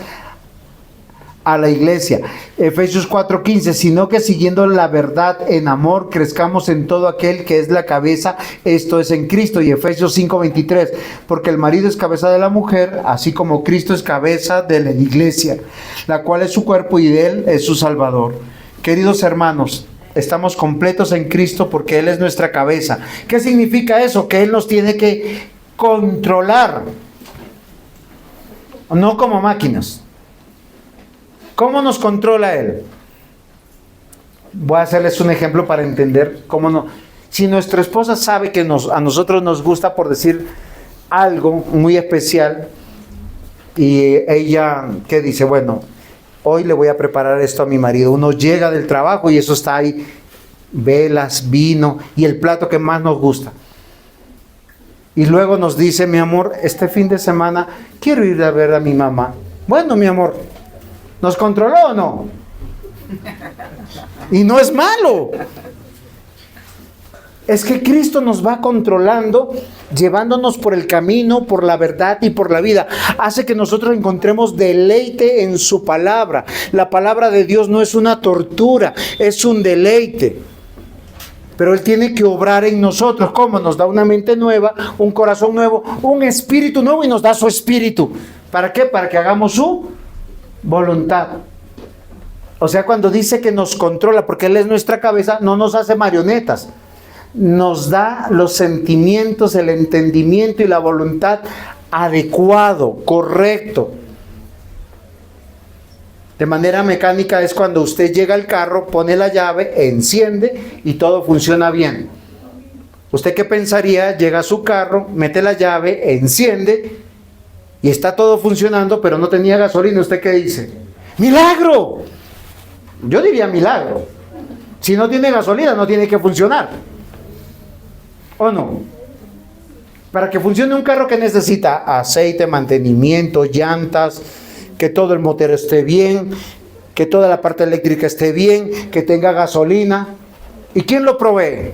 a la iglesia. Efesios 4:15, sino que siguiendo la verdad en amor, crezcamos en todo aquel que es la cabeza, esto es en Cristo. Y Efesios 5:23, porque el marido es cabeza de la mujer, así como Cristo es cabeza de la iglesia, la cual es su cuerpo y de Él es su Salvador. Queridos hermanos, estamos completos en Cristo porque Él es nuestra cabeza. ¿Qué significa eso? Que Él nos tiene que controlar, no como máquinas. ¿Cómo nos controla Él? Voy a hacerles un ejemplo para entender cómo no. Si nuestra esposa sabe que a nosotros nos gusta, por decir algo muy especial, y ella, ¿qué dice? Bueno, hoy le voy a preparar esto a mi marido. Uno llega del trabajo y eso está ahí, velas, vino y el plato que más nos gusta. Y luego nos dice, mi amor, este fin de semana quiero ir a ver a mi mamá. Bueno, mi amor, ¿nos controló o no? Y no es malo. Es que Cristo nos va controlando, llevándonos por el camino, por la verdad y por la vida. Hace que nosotros encontremos deleite en su palabra. La palabra de Dios no es una tortura, es un deleite. Pero Él tiene que obrar en nosotros. ¿Cómo? Nos da una mente nueva, un corazón nuevo, un espíritu nuevo y nos da su espíritu. ¿Para qué? Para que hagamos su voluntad. O sea, cuando dice que nos controla, porque Él es nuestra cabeza, no nos hace marionetas. Nos da los sentimientos, el entendimiento y la voluntad adecuado, correcto. De manera mecánica es cuando usted llega al carro, pone la llave, enciende y todo funciona bien. ¿Usted qué pensaría? Llega a su carro, mete la llave, enciende y está todo funcionando, pero no tenía gasolina. ¿Usted qué dice? ¡Milagro! Yo diría milagro. Si no tiene gasolina, no tiene que funcionar. ¿O no? Para que funcione un carro, ¿qué necesita? Aceite, mantenimiento, llantas, que todo el motor esté bien, que toda la parte eléctrica esté bien, que tenga gasolina. ¿Y quién lo provee?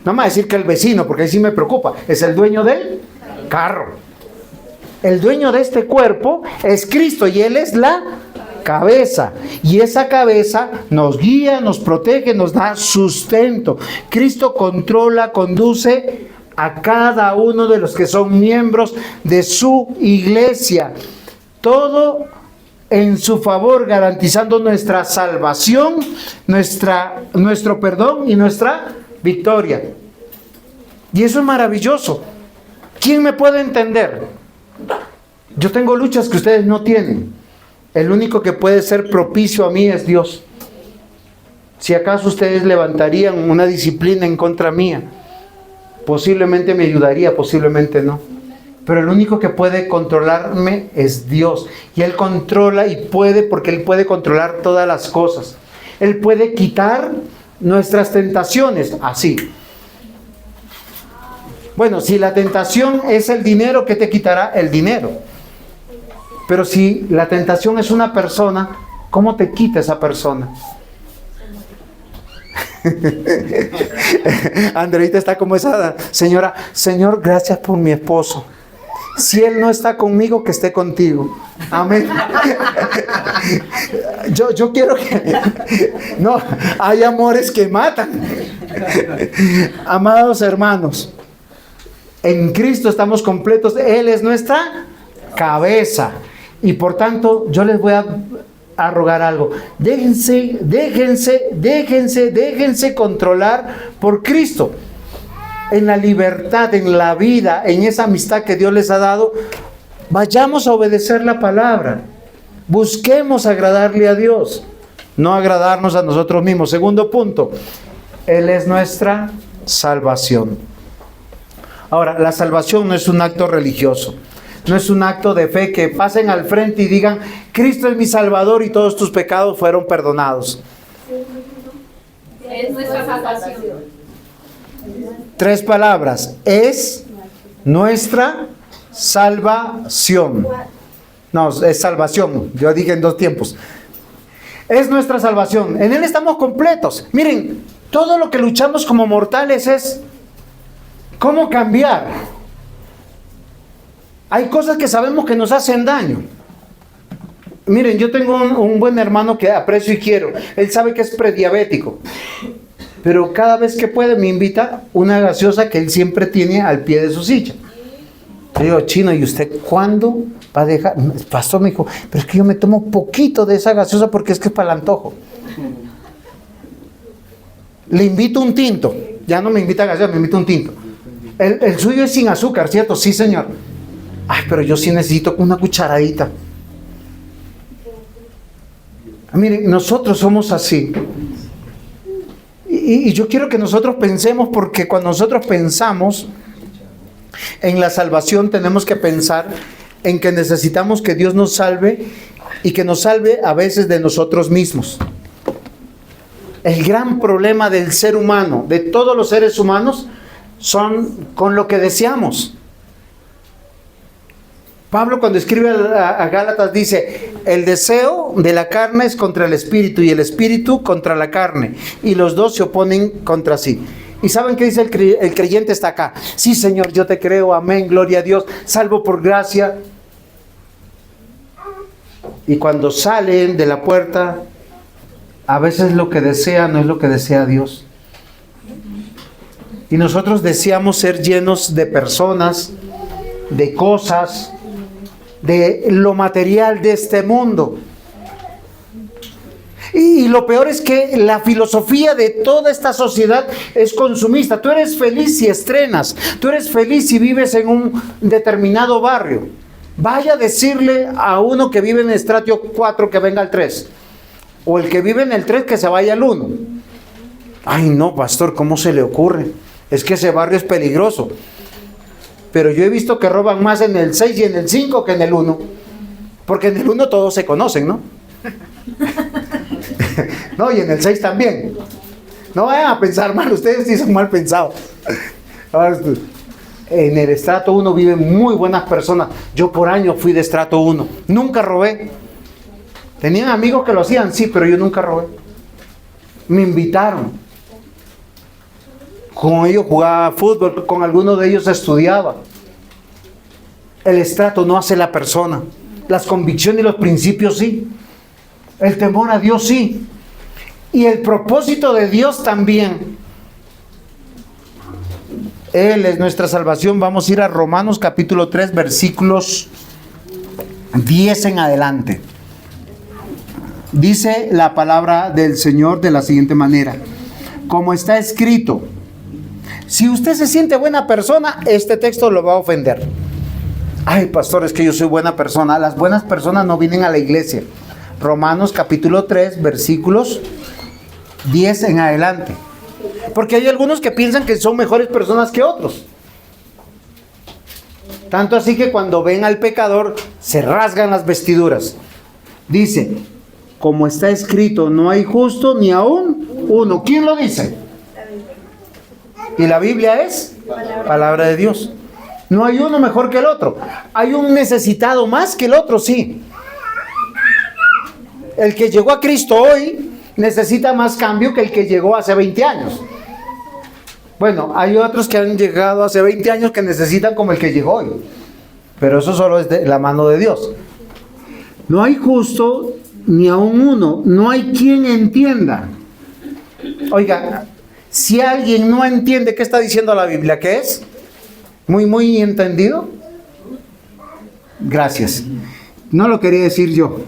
No me va a decir que el vecino, porque ahí sí me preocupa. Es el dueño del carro. El dueño de este cuerpo es Cristo y Él es la cabeza. Y esa cabeza nos guía, nos protege, nos da sustento. Cristo controla, conduce a cada uno de los que son miembros de su iglesia. Todo en su favor, garantizando nuestra salvación, nuestro perdón y nuestra victoria. Y eso es maravilloso. ¿Quién me puede entender? Yo tengo luchas que ustedes no tienen. El único que puede ser propicio a mí es Dios. Si acaso ustedes levantarían una disciplina en contra mía, posiblemente me ayudaría, posiblemente no. Pero el único que puede controlarme es Dios. Y Él controla y puede, porque Él puede controlar todas las cosas. Él puede quitar nuestras tentaciones, así. Bueno, si la tentación es el dinero, ¿qué te quitará? El dinero. Pero si la tentación es una persona, ¿cómo te quita esa persona? Andreita está como esa señora: Señor, gracias por mi esposo. Si él no está conmigo, que esté contigo. Amén. Yo quiero que... No, hay amores que matan. Amados hermanos, en Cristo estamos completos. Él es nuestra cabeza. Y por tanto, yo les voy a rogar algo. Déjense controlar por Cristo. En la libertad, en la vida, en esa amistad que Dios les ha dado, vayamos a obedecer la palabra. Busquemos agradarle a Dios, no agradarnos a nosotros mismos. Segundo punto, Él es nuestra salvación. Ahora, la salvación no es un acto religioso. No es un acto de fe que pasen al frente y digan: Cristo es mi Salvador y todos tus pecados fueron perdonados. Es nuestra salvación. 3 palabras: es nuestra salvación. No, es salvación. Yo dije en 2 tiempos. Es nuestra salvación. En Él estamos completos. Miren, todo lo que luchamos como mortales es cómo cambiar. Hay cosas que sabemos que nos hacen daño. Miren, yo tengo un buen hermano que aprecio y quiero. Él sabe que es prediabético. Pero cada vez que puede me invita una gaseosa que él siempre tiene al pie de su silla. Le digo: Chino, ¿y usted cuándo va a dejar? El pastor me dijo: pero es que yo me tomo poquito de esa gaseosa porque es que es para el antojo. Le invito un tinto. Ya no me invita a gaseosa, me invita un tinto. El suyo es sin azúcar, ¿cierto? Sí, señor. Ay, pero yo sí necesito una cucharadita. Miren, nosotros somos así. Y yo quiero que nosotros pensemos, porque cuando nosotros pensamos en la salvación, tenemos que pensar en que necesitamos que Dios nos salve, y que nos salve a veces de nosotros mismos. El gran problema del ser humano, de todos los seres humanos, son con lo que deseamos. Pablo cuando escribe a Gálatas dice, el deseo de la carne es contra el espíritu y el espíritu contra la carne, y los dos se oponen contra sí. ¿Y saben qué dice el creyente? Está acá. Sí, Señor, yo te creo, amén, gloria a Dios, salvo por gracia. Y cuando salen de la puerta, a veces lo que desea no es lo que desea Dios. Y nosotros deseamos ser llenos de personas, de cosas, de lo material de este mundo. Y lo peor es que la filosofía de toda esta sociedad es consumista. Tú eres feliz si estrenas, tú eres feliz si vives en un determinado barrio. Vaya a decirle a uno que vive en el estrato 4 que venga al 3, o el que vive en el 3 que se vaya al 1. Ay no, pastor, ¿cómo se le ocurre? Es que ese barrio es peligroso. Pero yo he visto que roban más en el 6 y en el 5 que en el 1. Porque en el 1 todos se conocen, ¿no? No, y en el 6 también. No vayan a pensar mal, ustedes sí son mal pensados. En el estrato 1 viven muy buenas personas. Yo por años fui de estrato 1. Nunca robé. Tenían amigos que lo hacían, sí, pero yo nunca robé. Me invitaron. Con ellos jugaba fútbol, con algunos de ellos estudiaba. El estrato no hace la persona. Las convicciones y los principios sí. El temor a Dios sí. Y el propósito de Dios también. Él es nuestra salvación. Vamos a ir a Romanos capítulo 3, versículos 10 en adelante. Dice la palabra del Señor de la siguiente manera. Como está escrito, si usted se siente buena persona, este texto lo va a ofender. Ay, pastor, es que yo soy buena persona. Las buenas personas no vienen a la iglesia. Romanos capítulo 3, versículos 10 en adelante. Porque hay algunos que piensan que son mejores personas que otros. Tanto así que cuando ven al pecador, se rasgan las vestiduras. Dice, como está escrito, no hay justo ni aún uno. ¿Quién lo dice? Y la Biblia es palabra de Dios. No hay uno mejor que el otro. Hay un necesitado más que el otro, sí. El que llegó a Cristo hoy necesita más cambio que el que llegó hace 20 años. Bueno, hay otros que han llegado hace 20 años que necesitan como el que llegó hoy. Pero eso solo es de la mano de Dios. No hay justo ni aún uno. No hay quien entienda. Oiga, si alguien no entiende qué está diciendo la Biblia, ¿qué es? Muy entendido. Gracias. No lo quería decir yo.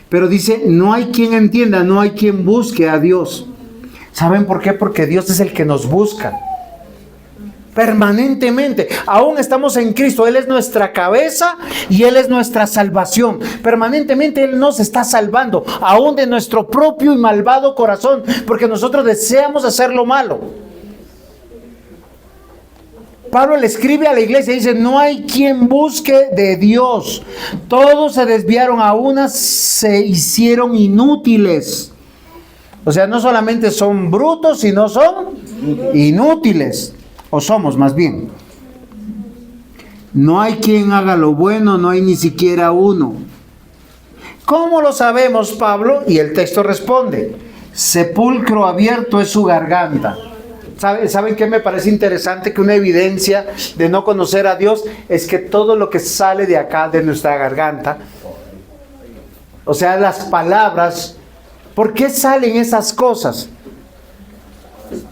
Pero dice, no hay quien entienda, no hay quien busque a Dios. ¿Saben por qué? Porque Dios es el que nos busca. Permanentemente. Aún estamos en Cristo. Él es nuestra cabeza y Él es nuestra salvación. Permanentemente Él nos está salvando. Aún de nuestro propio y malvado corazón. Porque nosotros deseamos hacer lo malo. Pablo le escribe a la iglesia y dice, no hay quien busque de Dios. Todos se desviaron, a unas se hicieron inútiles. O sea, no solamente son brutos, sino son inútiles. O somos más bien. No hay quien haga lo bueno, no hay ni siquiera uno. ¿Cómo lo sabemos, Pablo? Y el texto responde, sepulcro abierto es su garganta. ¿Saben qué me parece interesante? Que una evidencia de no conocer a Dios es que todo lo que sale de acá, de nuestra garganta, o sea, las palabras, ¿por qué salen esas cosas?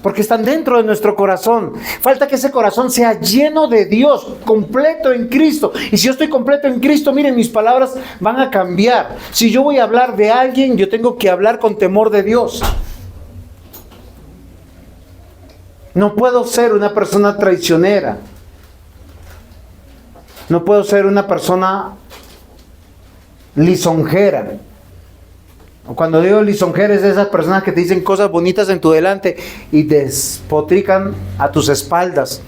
Porque están dentro de nuestro corazón. Falta que ese corazón sea lleno de Dios, completo en Cristo. Y si yo estoy completo en Cristo, miren, mis palabras van a cambiar. Si yo voy a hablar de alguien, yo tengo que hablar con temor de Dios. No puedo ser una persona traicionera. No puedo ser una persona lisonjera. Cuando digo lisonjera es de esas personas que te dicen cosas bonitas en tu delante y despotrican a tus espaldas.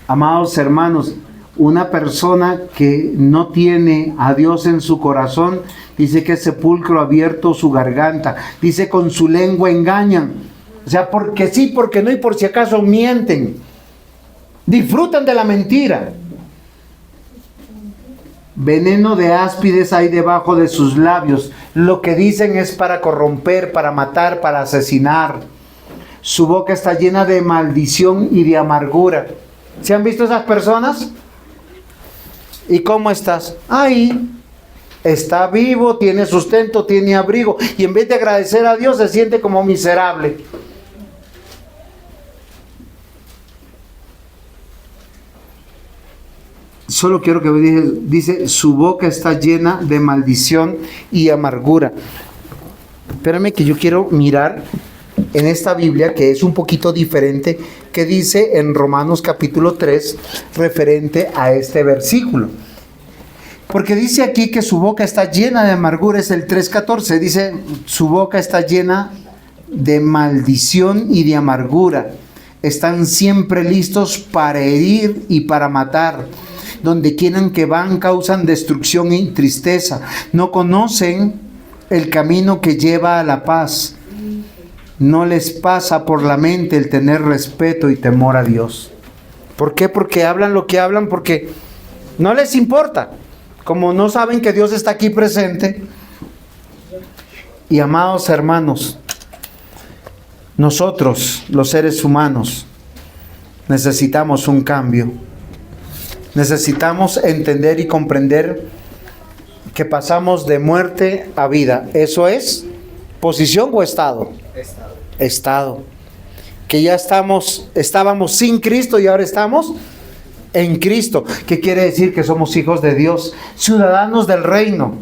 Amados hermanos, una persona que no tiene a Dios en su corazón, dice que es sepulcro abierto su garganta. Dice con su lengua engañan. O sea, porque sí, porque no y por si acaso mienten. Disfrutan de la mentira. Veneno de áspides hay debajo de sus labios. Lo que dicen es para corromper, para matar, para asesinar. Su boca está llena de maldición y de amargura. ¿Se han visto esas personas? ¿Y cómo estás? Ahí. Está vivo, tiene sustento, tiene abrigo. Y en vez de agradecer a Dios, se siente como miserable. Solo quiero que dice, su boca está llena de maldición y amargura. Espérame que yo quiero mirar en esta Biblia, que es un poquito diferente, que dice en Romanos capítulo 3, referente a este versículo. Porque dice aquí que su boca está llena de amargura, es el 3:14, dice, su boca está llena de maldición y de amargura. Están siempre listos para herir y para matar. Donde quieran que van causan destrucción y tristeza. No conocen el camino que lleva a la paz. No les pasa por la mente el tener respeto y temor a Dios. ¿Por qué? Porque hablan lo que hablan, porque no les importa. Como no saben que Dios está aquí presente. Y amados hermanos, nosotros, los seres humanos, necesitamos un cambio. Necesitamos entender y comprender que pasamos de muerte a vida. ¿Eso es posición o estado? Estado. Que ya estábamos sin Cristo y ahora estamos en Cristo. ¿Qué quiere decir? Que somos hijos de Dios, ciudadanos del reino.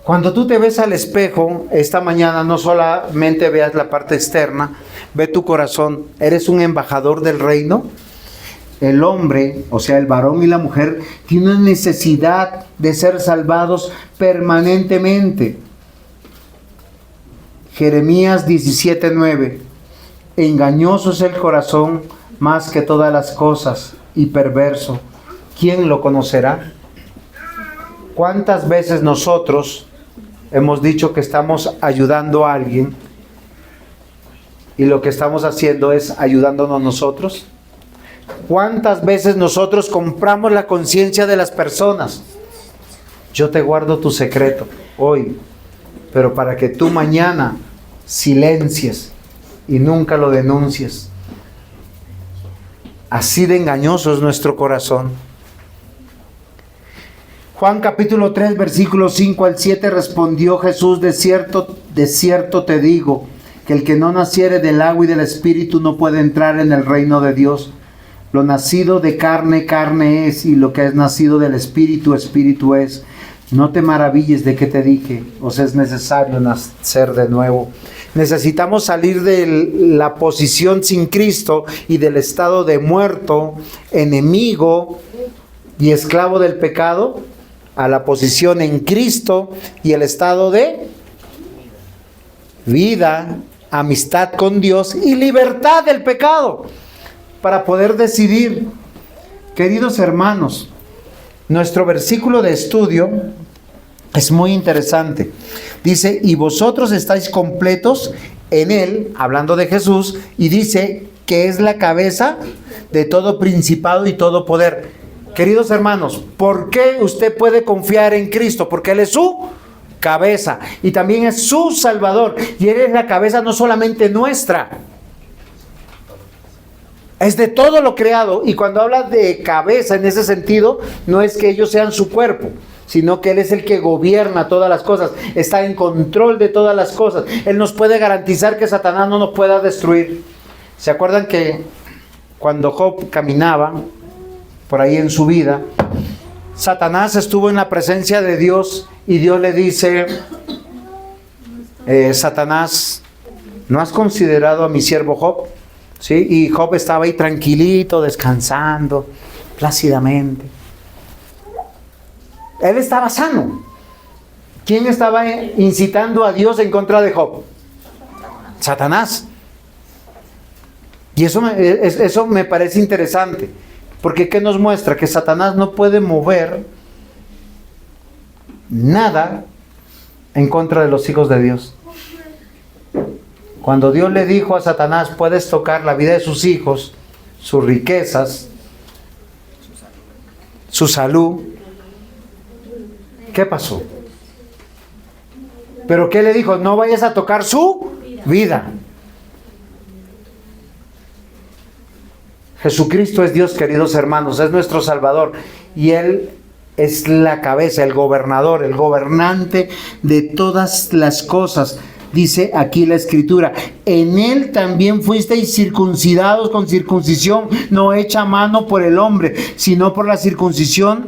Cuando tú te ves al espejo esta mañana, no solamente veas la parte externa, ve tu corazón. ¿Eres un embajador del reino? El hombre, o sea, el varón y la mujer, tienen necesidad de ser salvados permanentemente. Jeremías 17:9. Engañoso es el corazón más que todas las cosas y perverso. ¿Quién lo conocerá? ¿Cuántas veces nosotros hemos dicho que estamos ayudando a alguien y lo que estamos haciendo es ayudándonos nosotros? ¿Cuántas veces nosotros compramos la conciencia de las personas? Yo te guardo tu secreto hoy, pero para que tú mañana silencies y nunca lo denuncies. Así de engañoso es nuestro corazón. Juan capítulo 3, versículos 5 al 7, respondió Jesús, de cierto te digo, que el que no naciere del agua y del Espíritu no puede entrar en el reino de Dios. Lo nacido de carne, carne es, y lo que es nacido del Espíritu, Espíritu es. No te maravilles de que te dije, os es necesario nacer de nuevo. Necesitamos salir de la posición sin Cristo y del estado de muerto, enemigo y esclavo del pecado, a la posición en Cristo y el estado de vida, amistad con Dios y libertad del pecado, para poder decidir. Queridos hermanos, nuestro versículo de estudio es muy interesante. Dice, y vosotros estáis completos en Él, hablando de Jesús, y dice que es la cabeza de todo principado y todo poder. Queridos hermanos, ¿por qué usted puede confiar en Cristo? Porque Él es su cabeza y también es su Salvador. Y Él es la cabeza no solamente nuestra, es de todo lo creado. Y cuando habla de cabeza en ese sentido, no es que ellos sean su cuerpo, sino que Él es el que gobierna todas las cosas, está en control de todas las cosas. Él nos puede garantizar que Satanás no nos pueda destruir. ¿Se acuerdan que cuando Job caminaba por ahí en su vida, Satanás estuvo en la presencia de Dios y Dios le dice, Satanás, ¿no has considerado a mi siervo Job? ¿Sí? Y Job estaba ahí tranquilito, descansando, plácidamente. Él estaba sano. ¿Quién estaba incitando a Dios en contra de Job? Satanás. Y eso me parece interesante. Porque ¿qué nos muestra? Que Satanás no puede mover nada en contra de los hijos de Dios. Cuando Dios le dijo a Satanás, puedes tocar la vida de sus hijos, sus riquezas, su salud. ¿Qué pasó? ¿Pero qué le dijo? No vayas a tocar su vida. Jesucristo es Dios, queridos hermanos, es nuestro Salvador. Y Él es la cabeza, el gobernador, el gobernante de todas las cosas. Dice aquí la Escritura: en Él también fuisteis circuncidados con circuncisión no hecha a mano por el hombre, sino por la circuncisión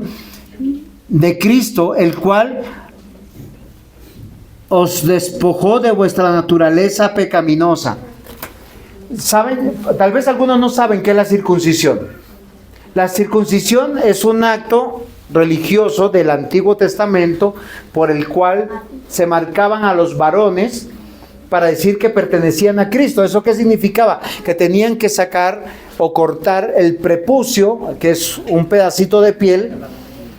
de Cristo, el cual os despojó de vuestra naturaleza pecaminosa. ¿Saben? Tal vez algunos no saben qué es la circuncisión. La circuncisión es un acto religioso del Antiguo Testamento por el cual se marcaban a los varones para decir que pertenecían a Cristo. ¿Eso qué significaba? Que tenían que sacar o cortar el prepucio, que es un pedacito de piel,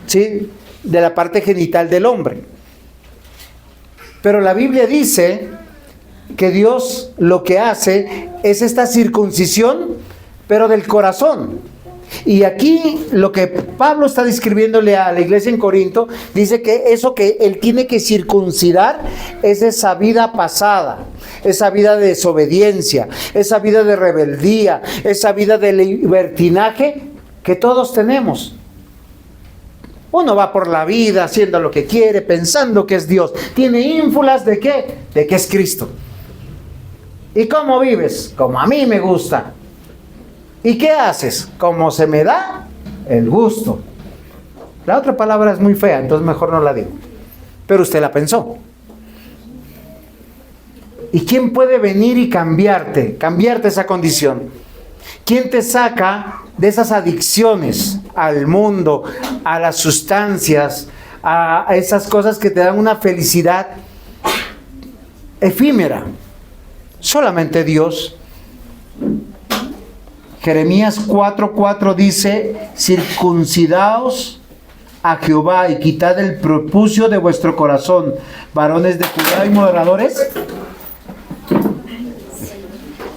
¿sí?, de la parte genital del hombre. Pero la Biblia dice que Dios lo que hace es esta circuncisión, pero del corazón. Y aquí lo que Pablo está describiéndole a la iglesia en Corinto, dice que eso que él tiene que circuncidar es esa vida pasada, esa vida de desobediencia, esa vida de rebeldía, esa vida de libertinaje que todos tenemos. Uno va por la vida haciendo lo que quiere, pensando que es Dios. Tiene ínfulas ¿de qué? De que es Cristo. ¿Y cómo vives? Como a mí me gusta. ¿Y qué haces? Como se me da el gusto. La otra palabra es muy fea, entonces mejor no la digo. Pero usted la pensó. ¿Y quién puede venir y cambiarte esa condición? ¿Quién te saca de esas adicciones al mundo, a las sustancias, a esas cosas que te dan una felicidad efímera? Solamente Dios. Jeremías 4:4 dice: circuncidaos a Jehová y quitad el prepucio de vuestro corazón, varones de Judá y moderadores.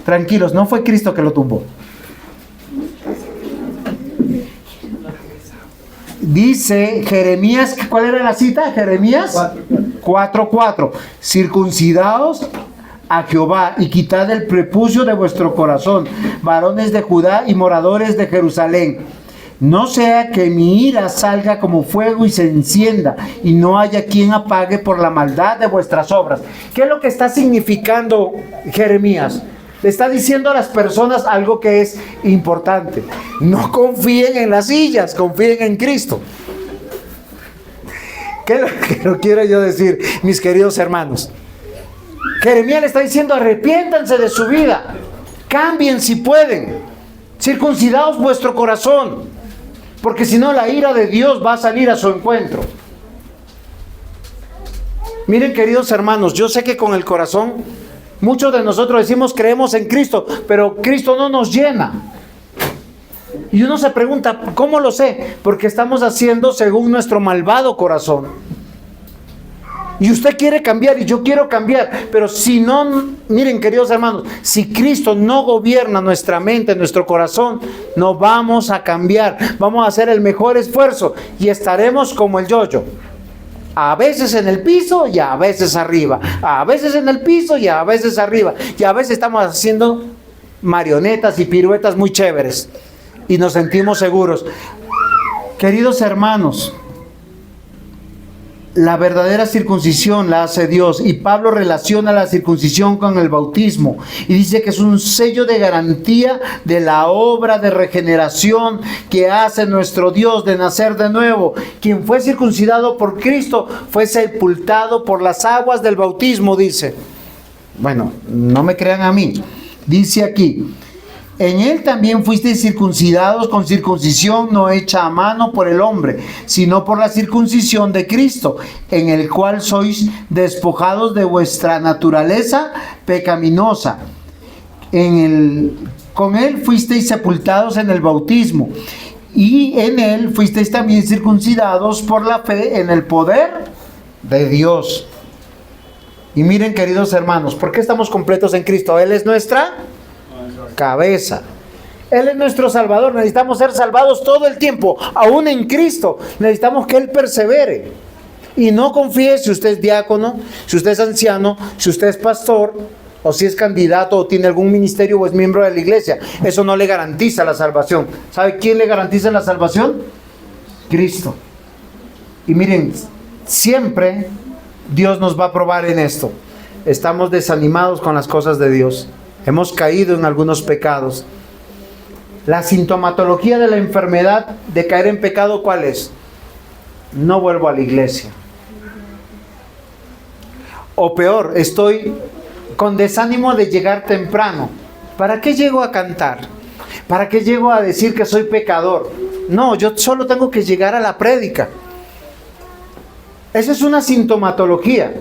Tranquilos, no fue Cristo que lo tumbó. Dice Jeremías, ¿cuál era la cita? Jeremías 4:4. Circuncidaos a Jehová y quitad el prepucio de vuestro corazón, varones de Judá y moradores de Jerusalén. No sea que mi ira salga como fuego y se encienda, y no haya quien apague por la maldad de vuestras obras. ¿Qué es lo que está significando Jeremías? Le está diciendo a las personas algo que es importante. No confíen en las sillas, confíen en Cristo. ¿Qué es lo que no quiero yo decir, mis queridos hermanos? Jeremías le está diciendo: arrepiéntanse de su vida, cambien si pueden, circuncidaos vuestro corazón, porque si no la ira de Dios va a salir a su encuentro. Miren, queridos hermanos, yo sé que con el corazón muchos de nosotros decimos creemos en Cristo, pero Cristo no nos llena. Y uno se pregunta, ¿cómo lo sé? Porque estamos haciendo según nuestro malvado corazón. Y usted quiere cambiar y yo quiero cambiar, pero si no, miren, queridos hermanos, si Cristo no gobierna nuestra mente, nuestro corazón, no vamos a cambiar. Vamos a hacer el mejor esfuerzo y estaremos como el yo-yo. A veces en el piso y a veces arriba. A veces en el piso y a veces arriba. Y a veces estamos haciendo marionetas y piruetas muy chéveres. Y nos sentimos seguros. Queridos hermanos, la verdadera circuncisión la hace Dios, y Pablo relaciona la circuncisión con el bautismo y dice que es un sello de garantía de la obra de regeneración que hace nuestro Dios de nacer de nuevo. Quien fue circuncidado por Cristo fue sepultado por las aguas del bautismo, dice. Bueno, no me crean a mí. Dice aquí: en él también fuisteis circuncidados con circuncisión no hecha a mano por el hombre, sino por la circuncisión de Cristo, en el cual sois despojados de vuestra naturaleza pecaminosa. Con él fuisteis sepultados en el bautismo, y en él fuisteis también circuncidados por la fe en el poder de Dios. Y miren, queridos hermanos, ¿por qué estamos completos en Cristo? Él es nuestra cabeza. Él es nuestro Salvador. Necesitamos ser salvados todo el tiempo, aún en Cristo. Necesitamos que Él persevere. Y no confíe si usted es diácono, si usted es anciano, si usted es pastor, o si es candidato, o tiene algún ministerio, o es miembro de la iglesia. Eso no le garantiza la salvación. ¿Sabe quién le garantiza la salvación? Cristo. Y miren, siempre Dios nos va a probar en esto. Estamos desanimados con las cosas de Dios. Hemos caído en algunos pecados. La sintomatología de la enfermedad de caer en pecado, ¿cuál es? No vuelvo a la iglesia. O peor, estoy con desánimo de llegar temprano. ¿Para qué llego a cantar? ¿Para qué llego a decir que soy pecador? No, yo solo tengo que llegar a la prédica. Esa es una sintomatología,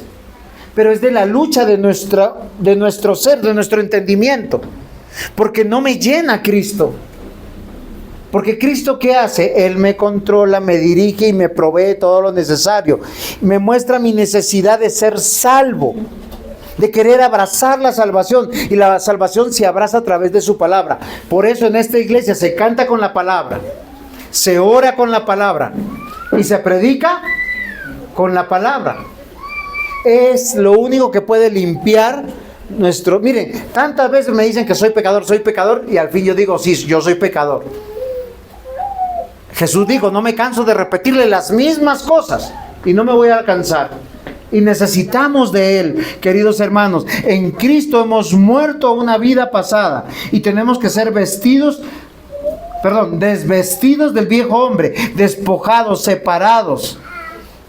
pero es de la lucha de nuestro ser, de nuestro entendimiento, porque no me llena Cristo. Porque Cristo, ¿qué hace? Él me controla, me dirige y me provee todo lo necesario. Me muestra mi necesidad de ser salvo, de querer abrazar la salvación. Y la salvación se abraza a través de su palabra. Por eso en esta iglesia se canta con la palabra, se ora con la palabra y se predica con la palabra. Es lo único que puede limpiar nuestro... Miren, tantas veces me dicen que soy pecador, y al fin yo digo, sí, yo soy pecador. Jesús dijo, no me canso de repetirle las mismas cosas y no me voy a cansar. Y necesitamos de Él, queridos hermanos. En Cristo hemos muerto a una vida pasada y tenemos que ser desvestidos del viejo hombre, despojados, separados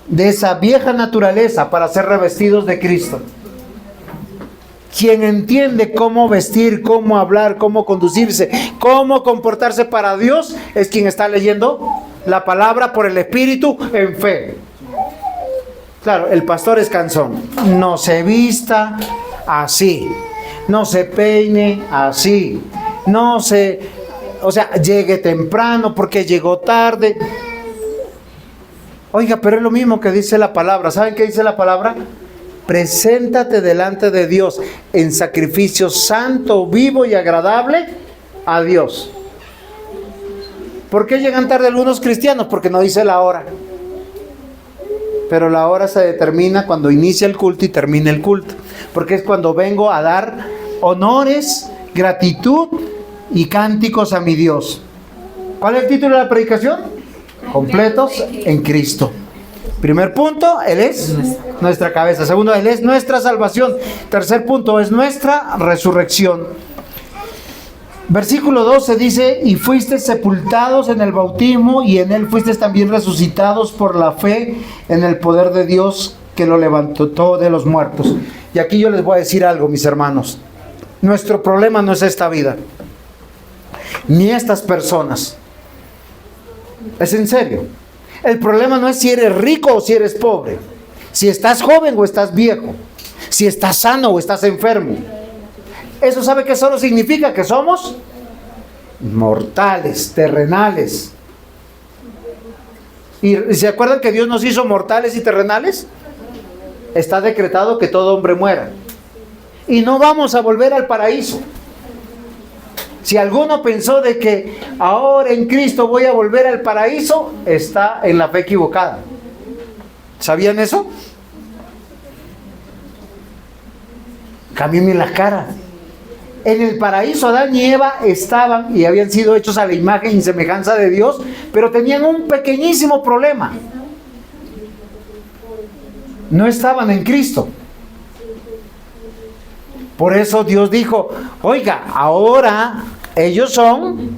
de esa vieja naturaleza para ser revestidos de Cristo. Quien entiende cómo vestir, cómo hablar, cómo conducirse, cómo comportarse para Dios, es quien está leyendo la palabra por el Espíritu en fe. Claro, el pastor es cansón. No se vista así, no se peine así, llegue temprano porque llegó tarde. Oiga, pero es lo mismo que dice la palabra. ¿Saben qué dice la palabra? Preséntate delante de Dios en sacrificio santo, vivo y agradable a Dios. ¿Por qué llegan tarde algunos cristianos? Porque no dice la hora. Pero la hora se determina cuando inicia el culto y termina el culto. Porque es cuando vengo a dar honores, gratitud y cánticos a mi Dios. ¿Cuál es el título de la predicación? Completos en Cristo. Primer punto, Él es nuestra cabeza. Segundo, Él es nuestra salvación. Tercer punto, es nuestra resurrección. Versículo 12 dice, y fuisteis sepultados en el bautismo, y en Él fuisteis también resucitados por la fe en el poder de Dios que lo levantó de los muertos. Y aquí yo les voy a decir algo, mis hermanos. Nuestro problema no es esta vida, ni estas personas. Es en serio. El problema no es si eres rico o si eres pobre, si estás joven o estás viejo, si estás sano o estás enfermo. Eso, ¿sabe qué solo significa? Que somos mortales, terrenales. ¿Y se acuerdan que Dios nos hizo mortales y terrenales? Está decretado que todo hombre muera. Y no vamos a volver al paraíso. Si alguno pensó de que ahora en Cristo voy a volver al paraíso, está en la fe equivocada. ¿Sabían eso? Cámbienme la cara. En el paraíso Adán y Eva estaban y habían sido hechos a la imagen y semejanza de Dios, pero tenían un pequeñísimo problema. No estaban en Cristo. Por eso Dios dijo, oiga, ahora ellos son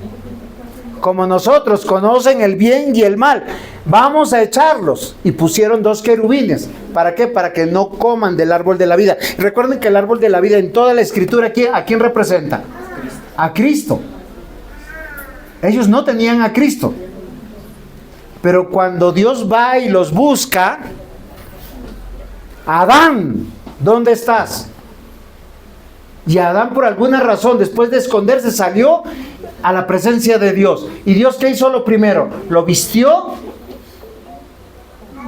como nosotros, conocen el bien y el mal. Vamos a echarlos. Y pusieron 2 querubines. ¿Para qué? Para que no coman del árbol de la vida. Recuerden que el árbol de la vida en toda la escritura, ¿a quién representa? A Cristo. Ellos no tenían a Cristo. Pero cuando Dios va y los busca, Adán, ¿dónde estás? Y Adán, por alguna razón, después de esconderse, salió a la presencia de Dios. ¿Y Dios qué hizo lo primero? Lo vistió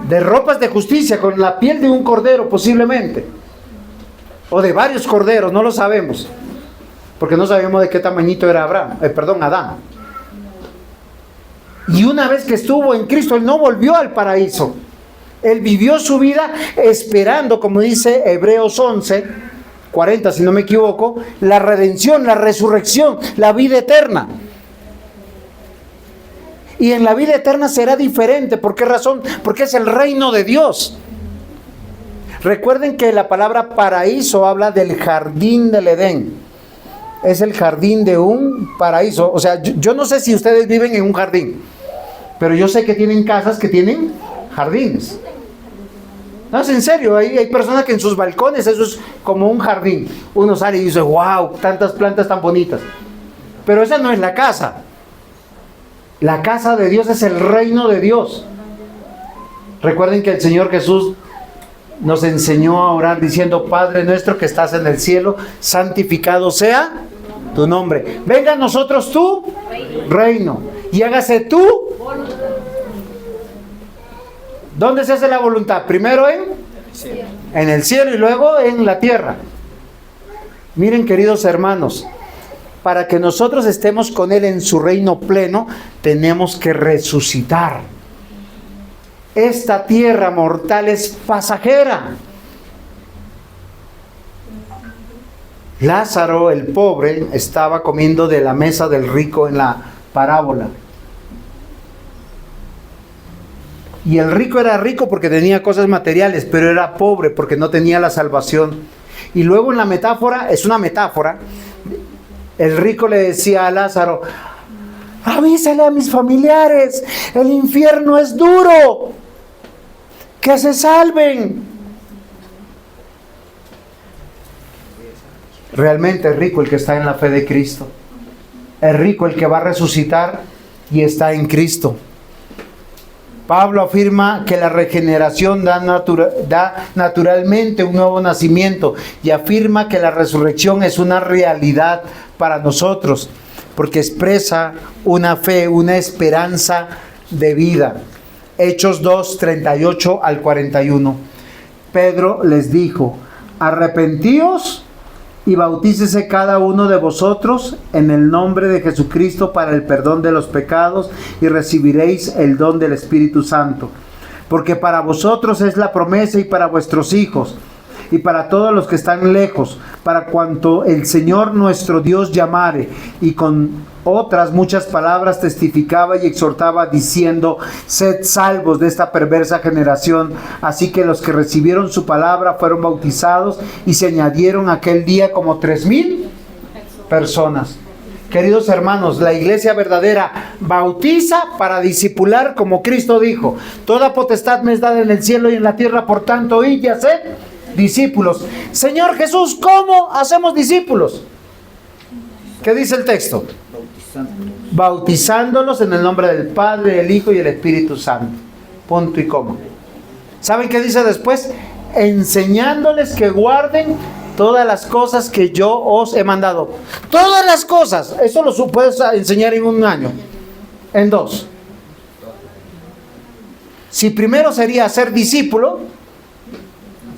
de ropas de justicia, con la piel de un cordero posiblemente, o de varios corderos, no lo sabemos. porque no sabíamos de qué tamañito era Adán. Y una vez que estuvo en Cristo, él no volvió al paraíso. Él vivió su vida esperando, como dice Hebreos 11:40, si no me equivoco, la redención, la resurrección, la vida eterna. Y en la vida eterna será diferente. ¿Por qué razón? Porque es el reino de Dios. Recuerden que la palabra paraíso habla del jardín del Edén. Es el jardín de un paraíso. O sea, yo no sé si ustedes viven en un jardín, pero yo sé que tienen casas que tienen jardines. No, es en serio, hay personas que en sus balcones eso es como un jardín. Uno sale y dice, wow, tantas plantas tan bonitas. Pero esa no es la casa. La casa de Dios es el reino de Dios. Recuerden que el Señor Jesús nos enseñó a orar diciendo, Padre nuestro que estás en el cielo, santificado sea tu nombre. Venga a nosotros tu reino y hágase tu voluntad. ¿Dónde se hace la voluntad? Primero en el cielo y luego en la tierra. Miren, queridos hermanos, para que nosotros estemos con Él en su reino pleno, tenemos que resucitar. Esta tierra mortal es pasajera. Lázaro, el pobre, estaba comiendo de la mesa del rico en la parábola. Y el rico era rico porque tenía cosas materiales, pero era pobre porque no tenía la salvación. Y luego en la metáfora, es una metáfora, el rico le decía a Lázaro, avísale a mis familiares, el infierno es duro, que se salven. Realmente es rico el que está en la fe de Cristo. Es rico el que va a resucitar y está en Cristo. Pablo afirma que la regeneración da naturalmente un nuevo nacimiento y afirma que la resurrección es una realidad para nosotros porque expresa una fe, una esperanza de vida. Hechos 2:38 al 41. Pedro les dijo, arrepentíos y bautícese cada uno de vosotros en el nombre de Jesucristo para el perdón de los pecados y recibiréis el don del Espíritu Santo. Porque para vosotros es la promesa y para vuestros hijos y para todos los que están lejos, para cuanto el Señor nuestro Dios llamare. Y con otras muchas palabras testificaba y exhortaba diciendo, sed salvos de esta perversa generación. Así que los que recibieron su palabra fueron bautizados y se añadieron aquel día como 3,000 personas. Queridos hermanos, la iglesia verdadera bautiza para discipular, como Cristo dijo, toda potestad me es dada en el cielo y en la tierra, por tanto id y haced discípulos. Señor Jesús, ¿cómo hacemos discípulos? ¿Qué dice el texto? Bautizándolos en el nombre del Padre, del Hijo y del Espíritu Santo. Punto y coma. ¿Saben qué dice después? Enseñándoles que guarden todas las cosas que yo os he mandado. Todas las cosas. Eso lo puedes enseñar en 1 año, en 2. Si primero sería ser discípulo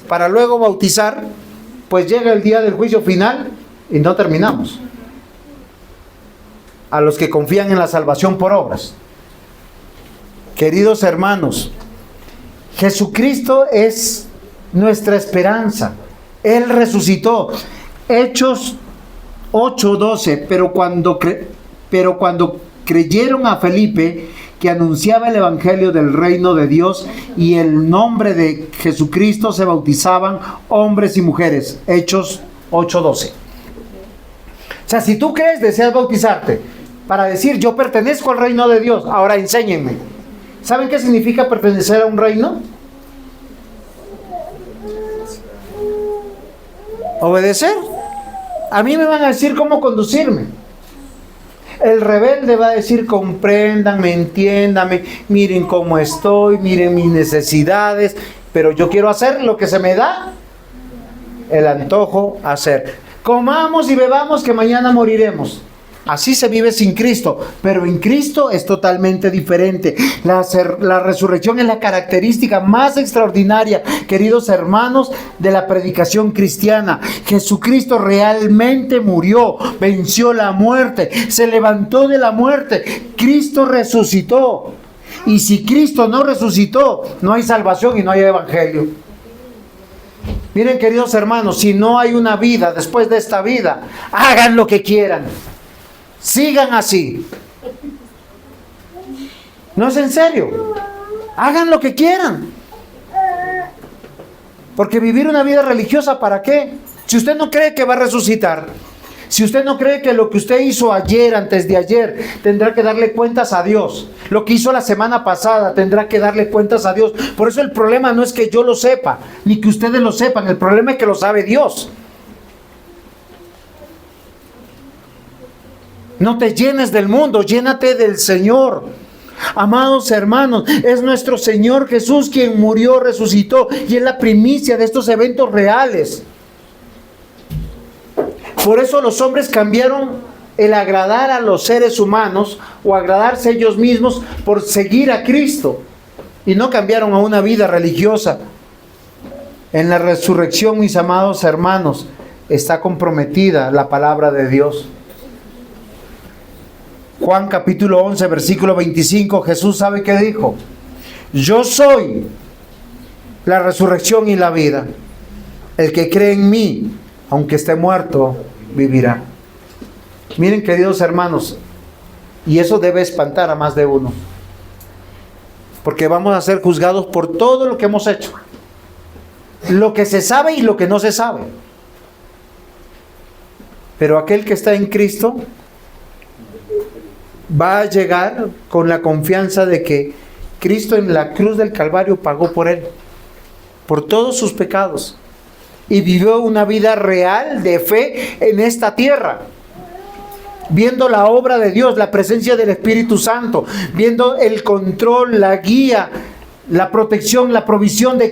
para luego bautizar, pues llega el día del juicio final y no terminamos. A los que confían en la salvación por obras. Queridos hermanos, Jesucristo es nuestra esperanza. Él resucitó. Hechos 8:12. Pero cuando creyeron a Felipe, que anunciaba el evangelio del reino de Dios, y el nombre de Jesucristo, se bautizaban hombres y mujeres. Hechos 8:12. O sea, si tú crees, deseas bautizarte para decir, yo pertenezco al reino de Dios. Ahora enséñenme. ¿Saben qué significa pertenecer a un reino? Obedecer. A mí me van a decir cómo conducirme. El rebelde va a decir, compréndanme, entiéndanme, miren cómo estoy, miren mis necesidades, pero yo quiero hacer lo que se me da el antojo hacer. Comamos y bebamos que mañana moriremos. Así se vive sin Cristo, pero en Cristo es totalmente diferente. La resurrección es la característica más extraordinaria, queridos hermanos, de la predicación cristiana. Jesucristo realmente murió, venció la muerte, se levantó de la muerte. Cristo resucitó. Y si Cristo no resucitó, no hay salvación y no hay evangelio. Miren, queridos hermanos, si no hay una vida después de esta vida, hagan lo que quieran. Sigan así. No es en serio. Hagan lo que quieran. Porque vivir una vida religiosa, ¿para qué? Si usted no cree que va a resucitar, si usted no cree que lo que usted hizo ayer, antes de ayer, tendrá que darle cuentas a Dios. Lo que hizo la semana pasada, tendrá que darle cuentas a Dios. Por eso el problema no es que yo lo sepa, ni que ustedes lo sepan. El problema es que lo sabe Dios. No te llenes del mundo, llénate del Señor. Amados hermanos, es nuestro Señor Jesús quien murió, resucitó y es la primicia de estos eventos reales. Por eso los hombres cambiaron el agradar a los seres humanos o agradarse ellos mismos por seguir a Cristo y no cambiaron a una vida religiosa. En la resurrección, mis amados hermanos, está comprometida la palabra de Dios. Juan capítulo 11, versículo 25, Jesús sabe qué dijo: yo soy la resurrección y la vida. El que cree en mí, aunque esté muerto, vivirá. Miren, queridos hermanos, y eso debe espantar a más de uno, porque vamos a ser juzgados por todo lo que hemos hecho, lo que se sabe y lo que no se sabe. Pero aquel que está en Cristo va a llegar con la confianza de que Cristo en la cruz del Calvario pagó por él, por todos sus pecados, y vivió una vida real de fe en esta tierra, viendo la obra de Dios, la presencia del Espíritu Santo, viendo el control, la guía, la protección, la provisión de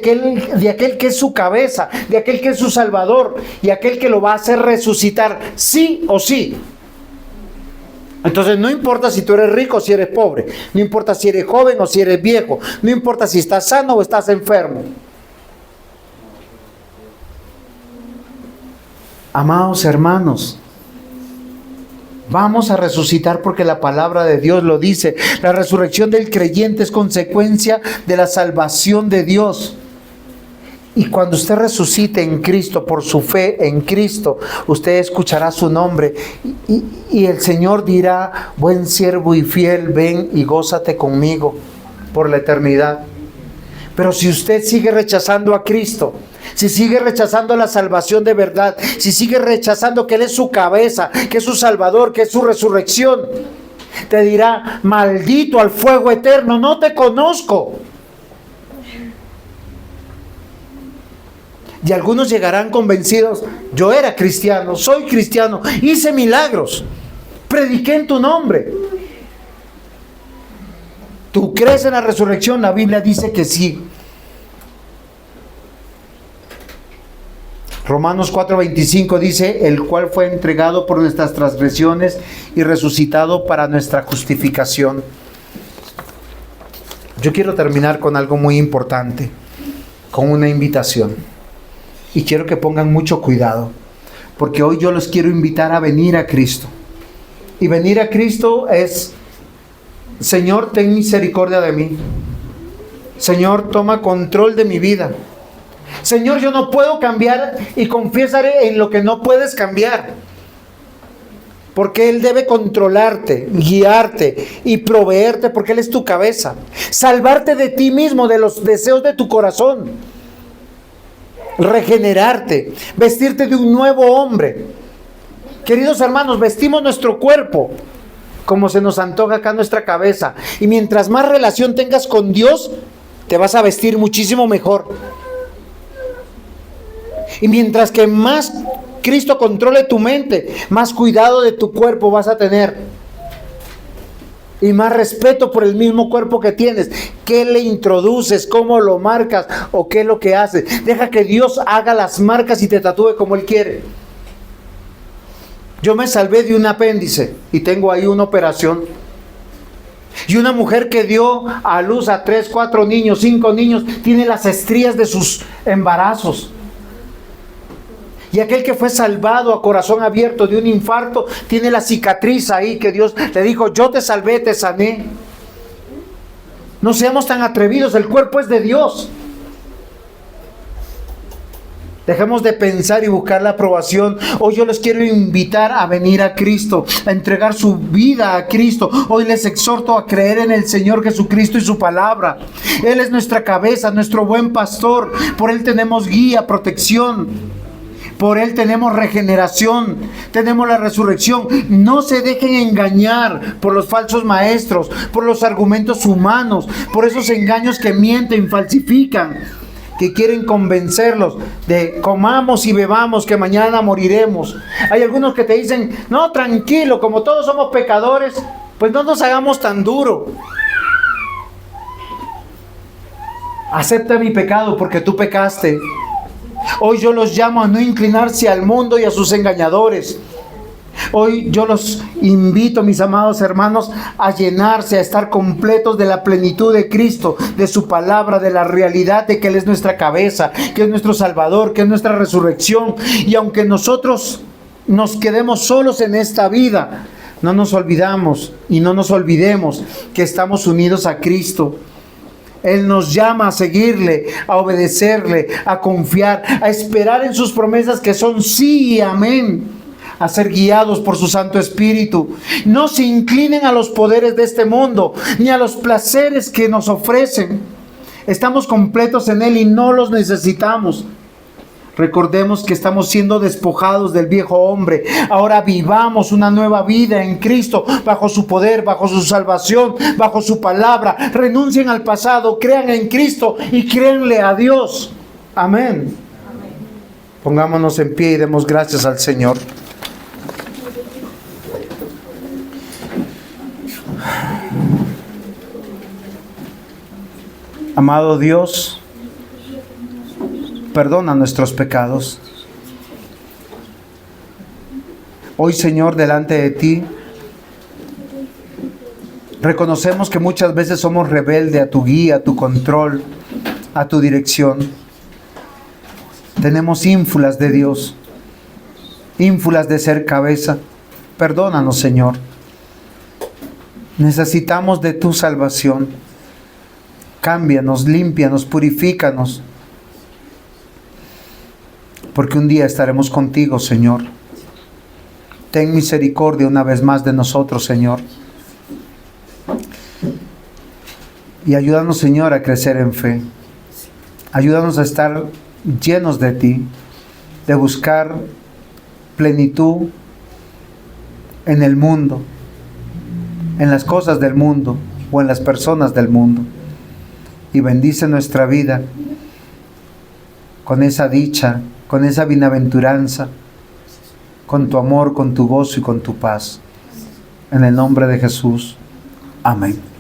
aquel que es su cabeza, de aquel que es su Salvador y aquel que lo va a hacer resucitar sí o sí. Entonces no importa si tú eres rico o si eres pobre, no importa si eres joven o si eres viejo, no importa si estás sano o estás enfermo. Amados hermanos, vamos a resucitar porque la palabra de Dios lo dice. La resurrección del creyente es consecuencia de la salvación de Dios. Y cuando usted resucite en Cristo, por su fe en Cristo, usted escuchará su nombre y el Señor dirá: buen siervo y fiel, ven y gózate conmigo por la eternidad. Pero si usted sigue rechazando a Cristo, si sigue rechazando la salvación de verdad, si sigue rechazando que Él es su cabeza, que es su Salvador, que es su resurrección, te dirá: maldito al fuego eterno, no te conozco. Y algunos llegarán convencidos: yo era cristiano, soy cristiano, hice milagros, prediqué en tu nombre. ¿Tú crees en la resurrección? La Biblia dice que sí. Romanos 4:25 dice: el cual fue entregado por nuestras transgresiones y resucitado para nuestra justificación. Yo quiero terminar con algo muy importante, con una invitación. Y quiero que pongan mucho cuidado, porque hoy yo los quiero invitar a venir a Cristo. Y venir a Cristo es: Señor, ten misericordia de mí. Señor, toma control de mi vida. Señor, yo no puedo cambiar, y confiesaré en lo que no puedes cambiar, porque Él debe controlarte, guiarte y proveerte, porque Él es tu cabeza. Salvarte de ti mismo, de los deseos de tu corazón. Regenerarte, vestirte de un nuevo hombre. Queridos hermanos, vestimos nuestro cuerpo como se nos antoja acá nuestra cabeza, y mientras más relación tengas con Dios, te vas a vestir muchísimo mejor. Y mientras que más Cristo controle tu mente, más cuidado de tu cuerpo vas a tener, y más respeto por el mismo cuerpo que tienes. ¿Qué le introduces? ¿Cómo lo marcas? ¿O qué es lo que haces? Deja que Dios haga las marcas y te tatúe como Él quiere. Yo me salvé de un apéndice y tengo ahí una operación. Y una mujer que dio a luz a 3, 4 niños, 5 niños, tiene las estrías de sus embarazos. Y aquel que fue salvado a corazón abierto de un infarto, tiene la cicatriz ahí que Dios le dijo, yo te salvé, te sané. No seamos tan atrevidos, el cuerpo es de Dios. Dejemos de pensar y buscar la aprobación. Hoy yo les quiero invitar a venir a Cristo, a entregar su vida a Cristo. Hoy les exhorto a creer en el Señor Jesucristo y su palabra. Él es nuestra cabeza, nuestro buen pastor. Por Él tenemos guía, protección. Por Él tenemos regeneración, tenemos la resurrección. No se dejen engañar por los falsos maestros, por los argumentos humanos, por esos engaños que mienten, falsifican, que quieren convencerlos de comamos y bebamos que mañana moriremos. Hay algunos que te dicen, no, tranquilo, como todos somos pecadores, pues no nos hagamos tan duro. Acepta mi pecado porque tú pecaste. Hoy yo los llamo a no inclinarse al mundo y a sus engañadores. Hoy yo los invito, mis amados hermanos, a llenarse, a estar completos de la plenitud de Cristo, de su palabra, de la realidad de que Él es nuestra cabeza, que es nuestro Salvador, que es nuestra resurrección. Y aunque nosotros nos quedemos solos en esta vida, no nos olvidamos y no nos olvidemos que estamos unidos a Cristo. Él nos llama a seguirle, a obedecerle, a confiar, a esperar en sus promesas que son sí y amén, a ser guiados por su Santo Espíritu. No se inclinen a los poderes de este mundo, ni a los placeres que nos ofrecen. Estamos completos en Él y no los necesitamos. Recordemos que estamos siendo despojados del viejo hombre. Ahora vivamos una nueva vida en Cristo, bajo su poder, bajo su salvación, bajo su palabra. Renuncien al pasado, crean en Cristo y créanle a Dios. Amén. Pongámonos en pie y demos gracias al Señor. Amado Dios, perdona nuestros pecados. Hoy, Señor, delante de ti, reconocemos que muchas veces somos rebeldes a tu guía, a tu control, a tu dirección. Tenemos ínfulas de Dios, ínfulas de ser cabeza. Perdónanos, Señor. Necesitamos de tu salvación. Cámbianos, límpianos, purifícanos. Porque un día estaremos contigo, Señor. Ten misericordia una vez más de nosotros, Señor. Y ayúdanos, Señor, a crecer en fe. Ayúdanos a estar llenos de ti, de buscar plenitud en el mundo, en las cosas del mundo o en las personas del mundo. Y bendice nuestra vida con esa dicha, con esa bienaventuranza, con tu amor, con tu gozo y con tu paz. En el nombre de Jesús. Amén.